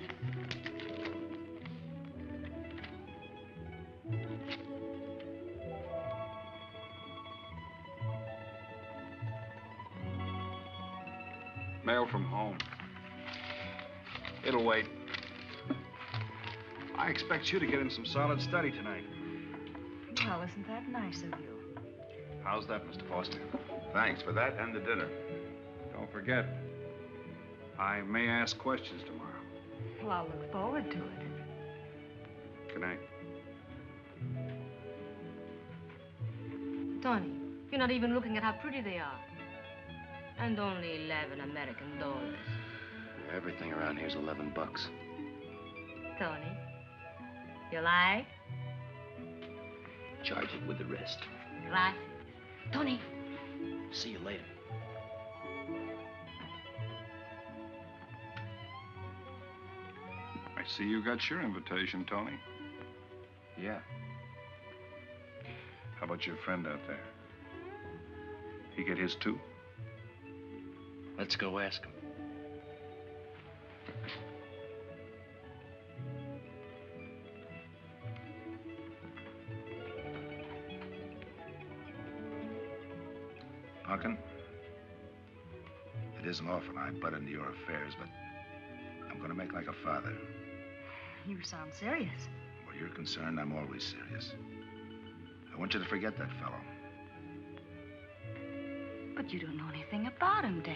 Mail from home. It'll wait. I expect you to get in some solid study tonight. Well, isn't that nice of you? How's that, Mr. Foster? Thanks for that and the dinner. Don't forget, I may ask questions tomorrow. Well, I'll look forward to it. Good night. Tony, you're not even looking at how pretty they are. And only 11 American dollars. Everything around here's $11. Tony, you like? Charge it with the rest. Gracias. Tony. See you later. I see you got your invitation, Tony. Yeah. How about your friend out there? He get his too? Let's go ask him. Punkin, it isn't often I butt into your affairs, but I'm going to make like a father. You sound serious. Where you're concerned, I'm always serious. I want you to forget that fellow. But you don't know anything about him, Dad.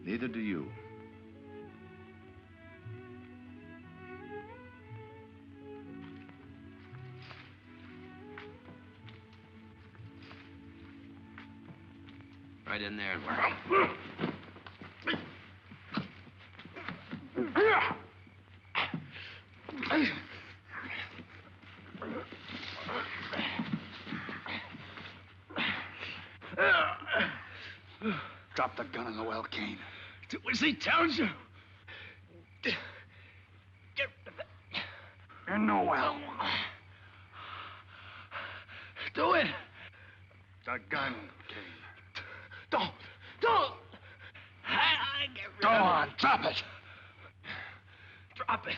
Neither do you. Right in there. Drop the gun in the well, Kane. Do as he tells you. In the well. Do it. The gun, Kane. Don't. I get rid Go of on, it. drop it. Drop it.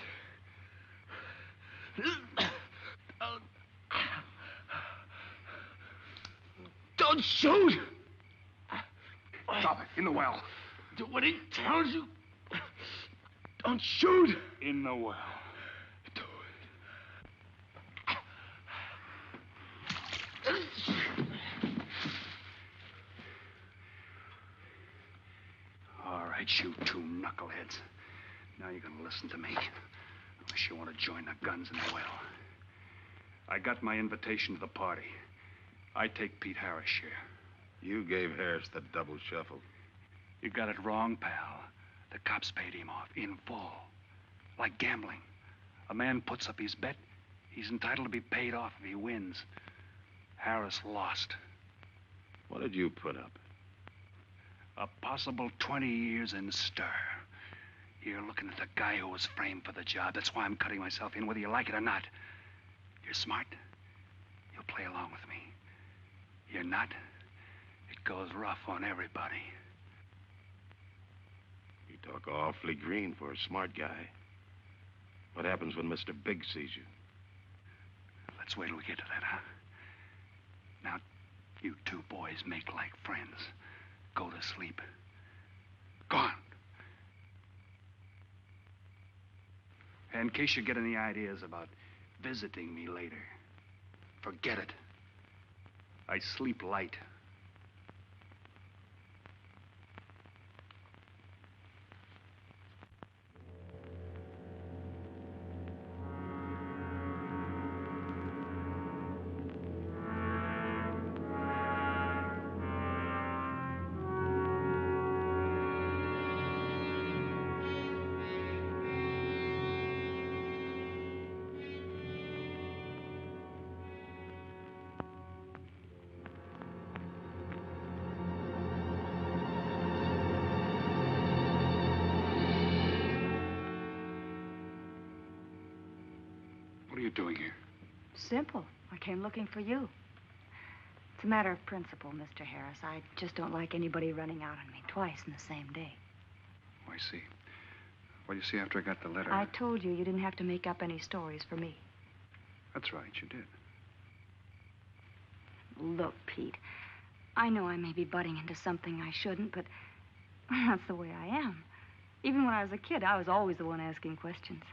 Don't shoot. Drop it, in the well. Do what he tells you. Don't shoot. In the well. All right, you two knuckleheads. Now you're gonna listen to me. Unless you want to join the guns in the well. I got my invitation to the party. I take Pete Harris' share. You gave Harris the double shuffle. You got it wrong, pal. The cops paid him off in full. Like gambling. A man puts up his bet, he's entitled to be paid off if he wins. Harris lost. What did you put up? A possible 20 years in stir. You're looking at the guy who was framed for the job. That's why I'm cutting myself in, whether you like it or not. You're smart. You'll play along with me. You're not. It goes rough on everybody. You talk awfully green for a smart guy. What happens when Mr. Big sees you? Let's wait till we get to that, huh? Now, you two boys make like friends. Go to sleep. Go on. And in case you get any ideas about visiting me later, forget it. I sleep light. What are you doing here? Simple. I came looking for you. It's a matter of principle, Mr. Harris. I just don't like anybody running out on me twice in the same day. Oh, I see. Well, you see, after I got the letter... I told you didn't have to make up any stories for me. That's right, you did. Look, Pete, I know I may be butting into something I shouldn't, but that's the way I am. Even when I was a kid, I was always the one asking questions.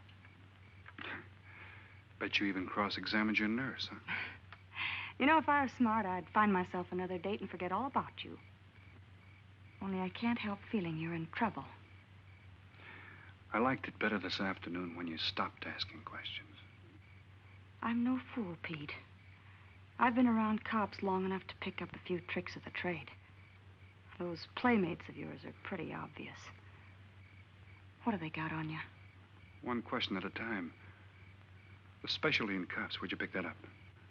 Bet you even cross-examined your nurse, huh? You know, if I was smart, I'd find myself another date and forget all about you. Only I can't help feeling you're in trouble. I liked it better this afternoon when you stopped asking questions. I'm no fool, Pete. I've been around cops long enough to pick up a few tricks of the trade. Those playmates of yours are pretty obvious. What have they got on you? One question at a time. The specialty in cops, where'd you pick that up?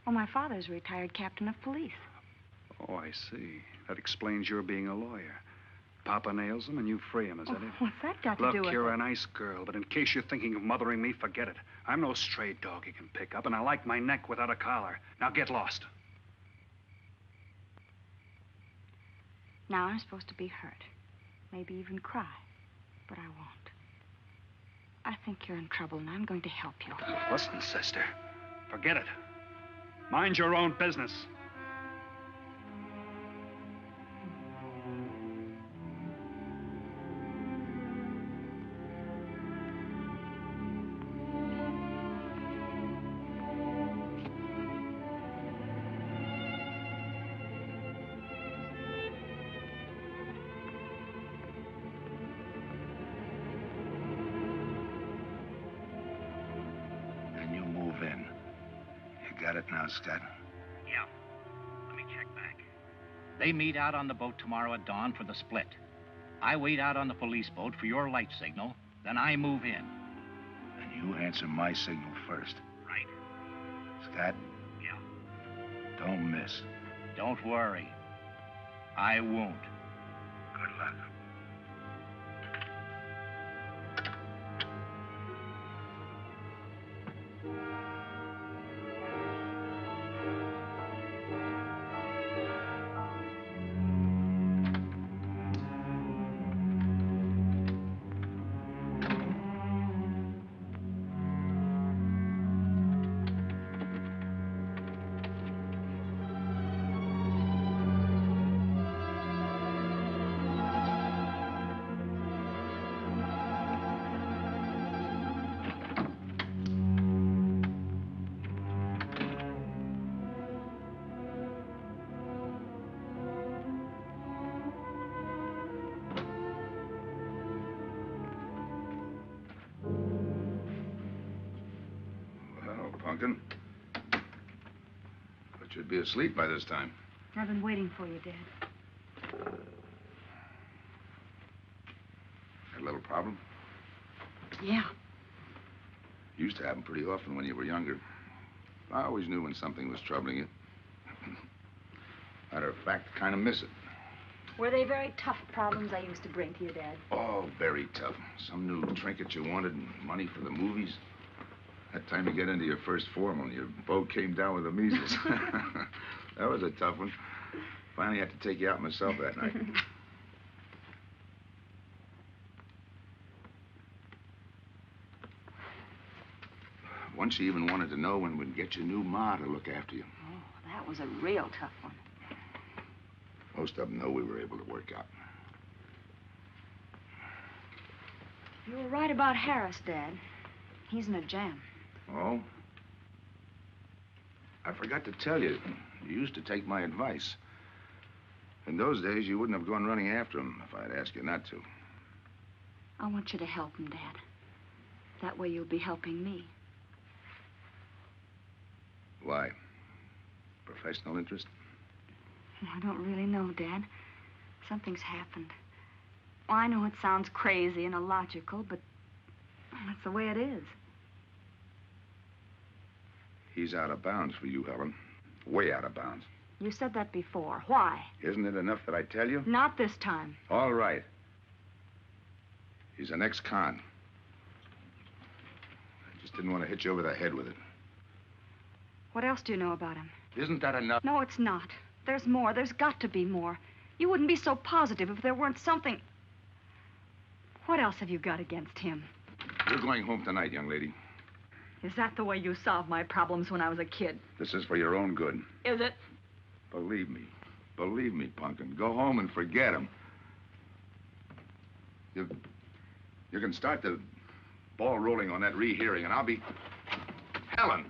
Well, my father's a retired captain of police. Oh, I see. That explains your being a lawyer. Papa nails them and you free him, is that it? What's that got to do with it? Look, you're a nice girl, but in case you're thinking of mothering me, forget it. I'm no stray dog you can pick up, and I like my neck without a collar. Now get lost. Now I'm supposed to be hurt. Maybe even cry. But I won't. I think you're in trouble, and I'm going to help you. Listen, sister. Forget it. Mind your own business. Scott? Yeah. Let me check back. They meet out on the boat tomorrow at dawn for the split. I wait out on the police boat for your light signal, then I move in. And you answer my signal first. Right. Scott? Yeah. Don't miss. Don't worry. I won't. Good luck. Pumpkin. But you'd be asleep by this time. I've been waiting for you, Dad. Had a little problem? Yeah. Used to happen pretty often when you were younger. I always knew when something was troubling you. Matter of fact, I kind of miss it. Were they very tough problems I used to bring to you, Dad? Oh, very tough. Some new trinket you wanted and money for the movies. That time you get into your first formal and your boat came down with the measles. That was a tough one. Finally had to take you out myself that night. Once you even wanted to know when we'd get your new ma to look after you. Oh, that was a real tough one. Most of them know we were able to work out. You were right about Harris, Dad. He's in a jam. Oh? I forgot to tell you. You used to take my advice. In those days, you wouldn't have gone running after him if I'd asked you not to. I want you to help him, Dad. That way you'll be helping me. Why? Professional interest? I don't really know, Dad. Something's happened. Well, I know it sounds crazy and illogical, but that's the way it is. He's out of bounds for you, Helen. Way out of bounds. You said that before. Why? Isn't it enough that I tell you? Not this time. All right. He's an ex-con. I just didn't want to hit you over the head with it. What else do you know about him? Isn't that enough? No, it's not. There's more. There's got to be more. You wouldn't be so positive if there weren't something. What else have you got against him? You're going home tonight, young lady. Is that the way you solved my problems when I was a kid? This is for your own good. Is it? Believe me. Believe me, Punkin. Go home and forget him. You can start the ball rolling on that rehearing, and I'll be... Helen!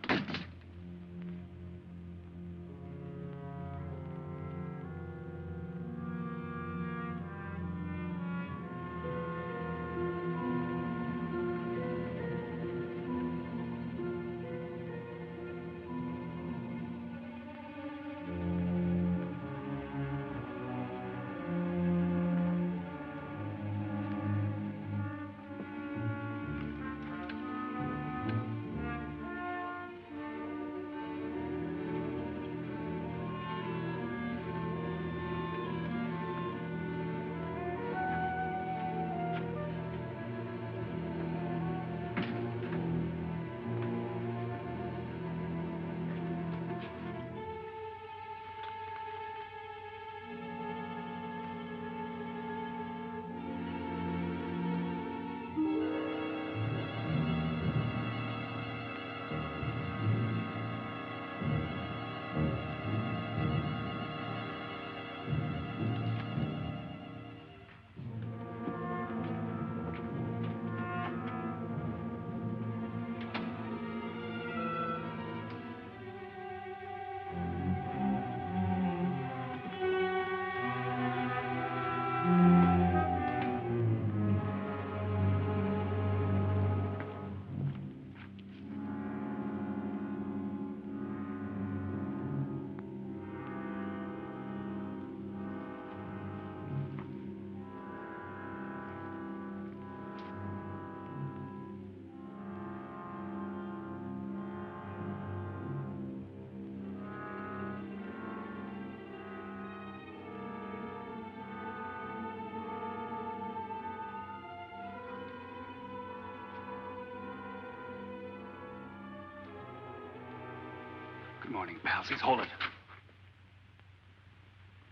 Good morning, palsies. Hold it.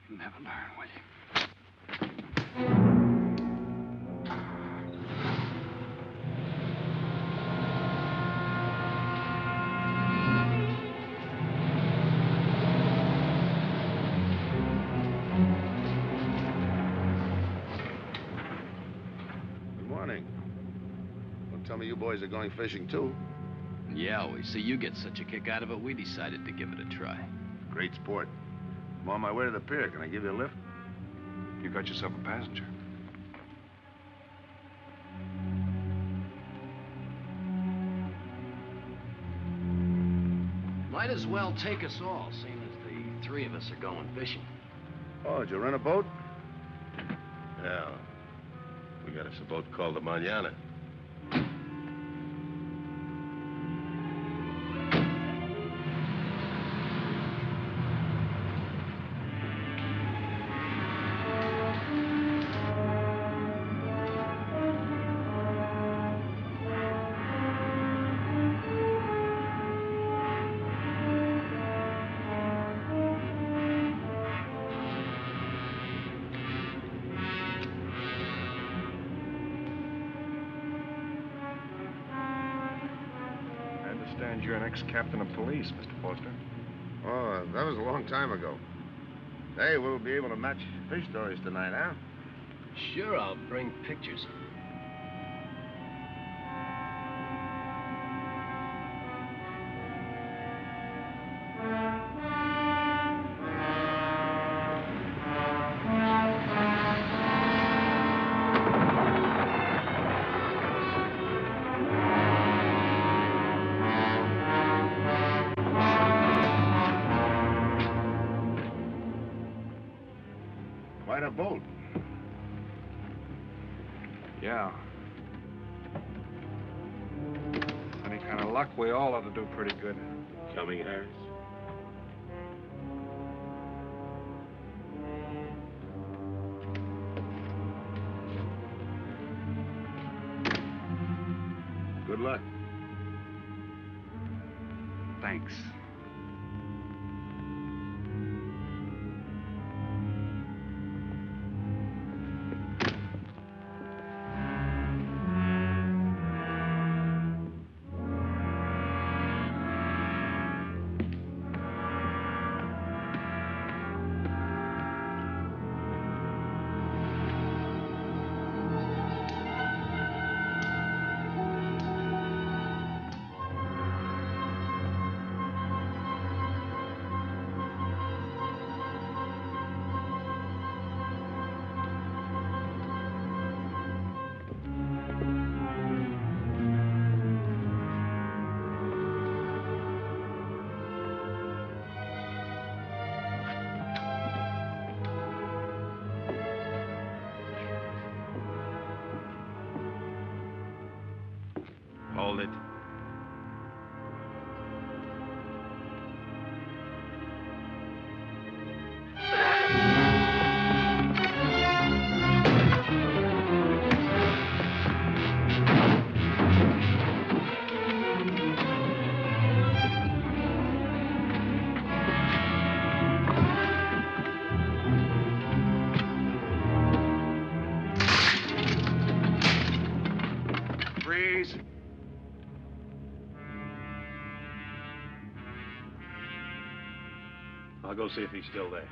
You'll never learn, will you? Good morning. Don't tell me you boys are going fishing, too. Yeah, we see you get such a kick out of it, we decided to give it a try. Great sport. I'm on my way to the pier. Can I give you a lift? You got yourself a passenger. Might as well take us all, seeing as the three of us are going fishing. Oh, did you rent a boat? Yeah. We got us a boat called the Manana. You're an ex-captain of police, Mr. Foster. Oh, that was a long time ago. Hey, we'll be able to match fish stories tonight, huh? Sure, I'll bring pictures. Quite a boat. Yeah. Any kind of luck, we all ought to do pretty good. Coming, Harris? Good luck. Thanks. Hold it. Freeze. I'll go see if he's still there.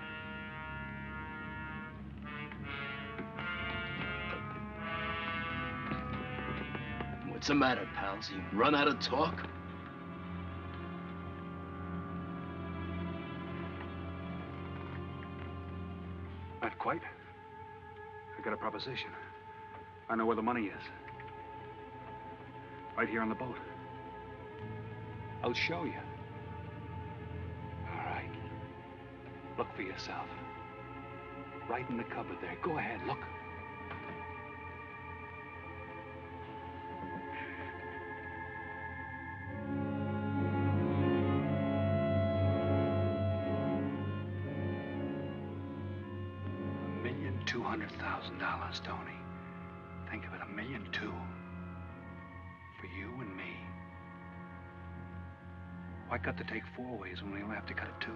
What's the matter, pals? You run out of talk? Not quite. I got a proposition. I know where the money is. Right here on the boat. I'll show you. All right. Look for yourself. Right in the cupboard there. Go ahead, look. $1,200,000, Tony. Think of it, $1.2 million. For you and me. Why cut the take 4 ways when we only have to cut it 2?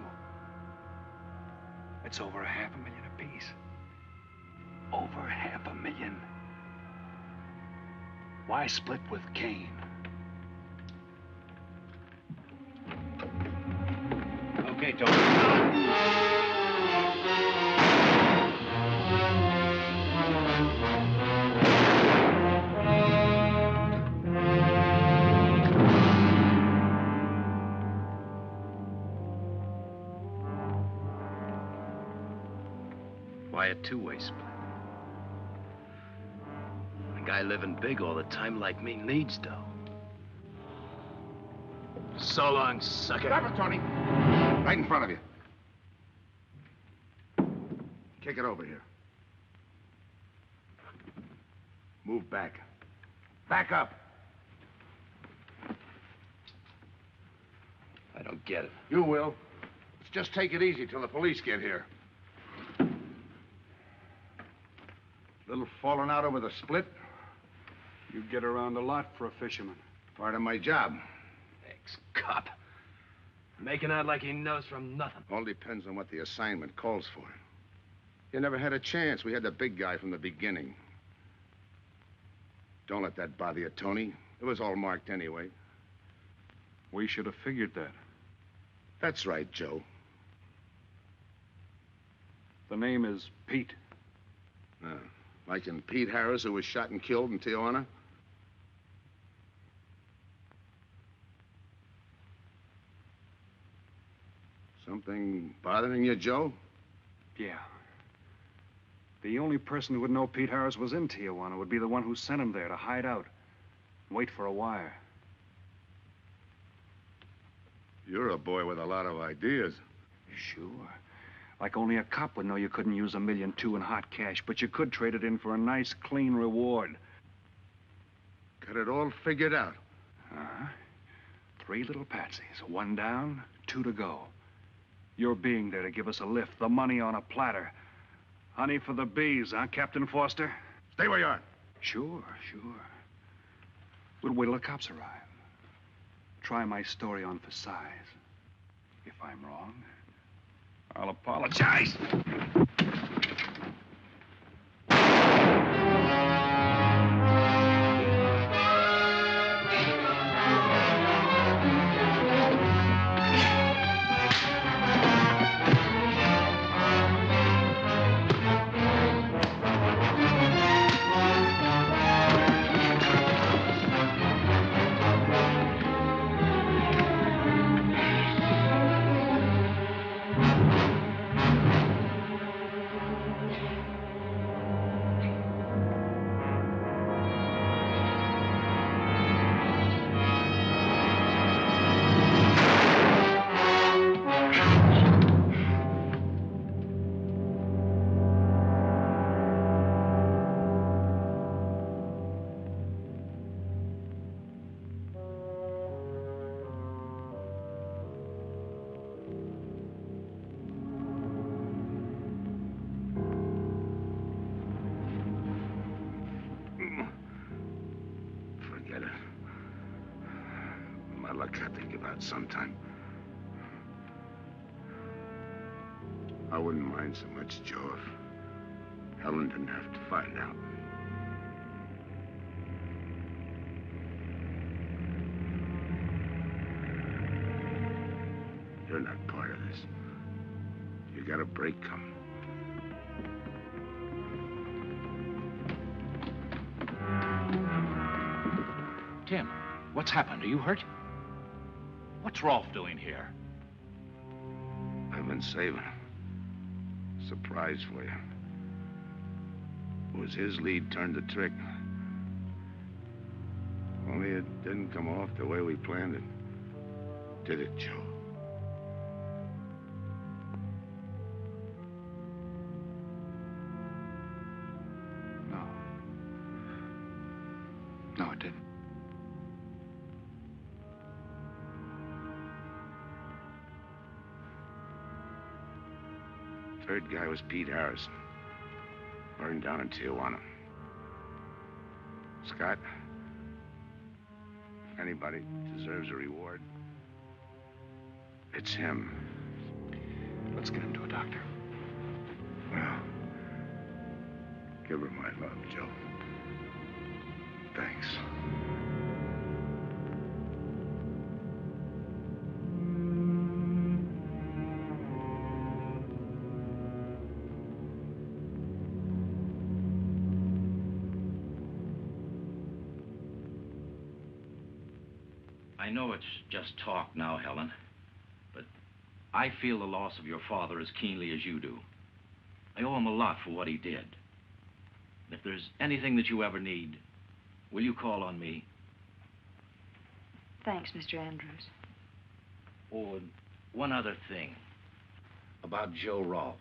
It's over $500,000 apiece. Over $500,000. Why split with Kane? Okay, Tony. Why a two-way split? A guy living big all the time like me needs dough. So long, sucker. Stop it, Tony. Right in front of you. Kick it over here. Move back. Back up. I don't get it. You will. Let's just take it easy till the police get here. Little falling out over the split. You get around a lot for a fisherman. Part of my job. Ex-cop. Making out like he knows from nothing. All depends on what the assignment calls for. You never had a chance. We had the big guy from the beginning. Don't let that bother you, Tony. It was all marked anyway. We should have figured that. That's right, Joe. The name is Pete. Like in Pete Harris, who was shot and killed in Tijuana? Something bothering you, Joe? Yeah. The only person who would know Pete Harris was in Tijuana would be the one who sent him there to hide out. Wait for a wire. You're a boy with a lot of ideas. Sure. Like only a cop would know you couldn't use $1.2 million in hot cash, but you could trade it in for a nice, clean reward. Got it all figured out. 3 little patsies. 1 down, 2 to go. Your being there to give us a lift, the money on a platter. Honey for the bees, huh, Captain Foster? Stay where you are. Sure. We'll wait till the cops arrive. Try my story on for size. If I'm wrong, I'll apologize. Our luck had to give out sometime. I wouldn't mind so much, Joe, if Helen didn't have to find out. You're not part of this. You got a break coming. Tim, what's happened? Are you hurt? What's Rolf doing here? I've been saving him. Surprise for you. It was his lead turned the trick. Only it didn't come off the way we planned it. Did it, Joe? No. No, it didn't. Third guy was Pete Harrison. Burned down in Tijuana. Scott, if anybody deserves a reward, it's him. Let's get him to a doctor. Well, give her my love, Joe. Thanks. I know it's just talk now, Helen, but I feel the loss of your father as keenly as you do. I owe him a lot for what he did. And if there's anything that you ever need, will you call on me? Thanks, Mr. Andrews. Oh, and one other thing. About Joe Rolfe.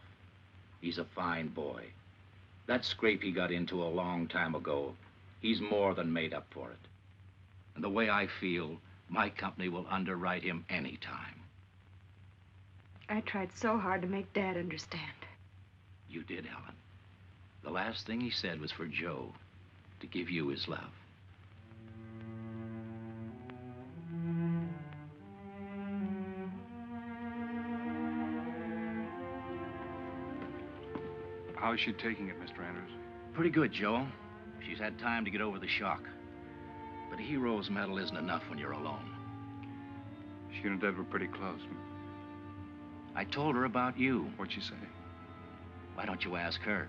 He's a fine boy. That scrape he got into a long time ago, he's more than made up for it. And the way I feel, my company will underwrite him any time. I tried so hard to make Dad understand. You did, Helen. The last thing he said was for Joe to give you his love. How's she taking it, Mr. Andrews? Pretty good, Joe. She's had time to get over the shock. But a hero's medal isn't enough when you're alone. She and Dad were pretty close. I told her about you. What'd she say? Why don't you ask her?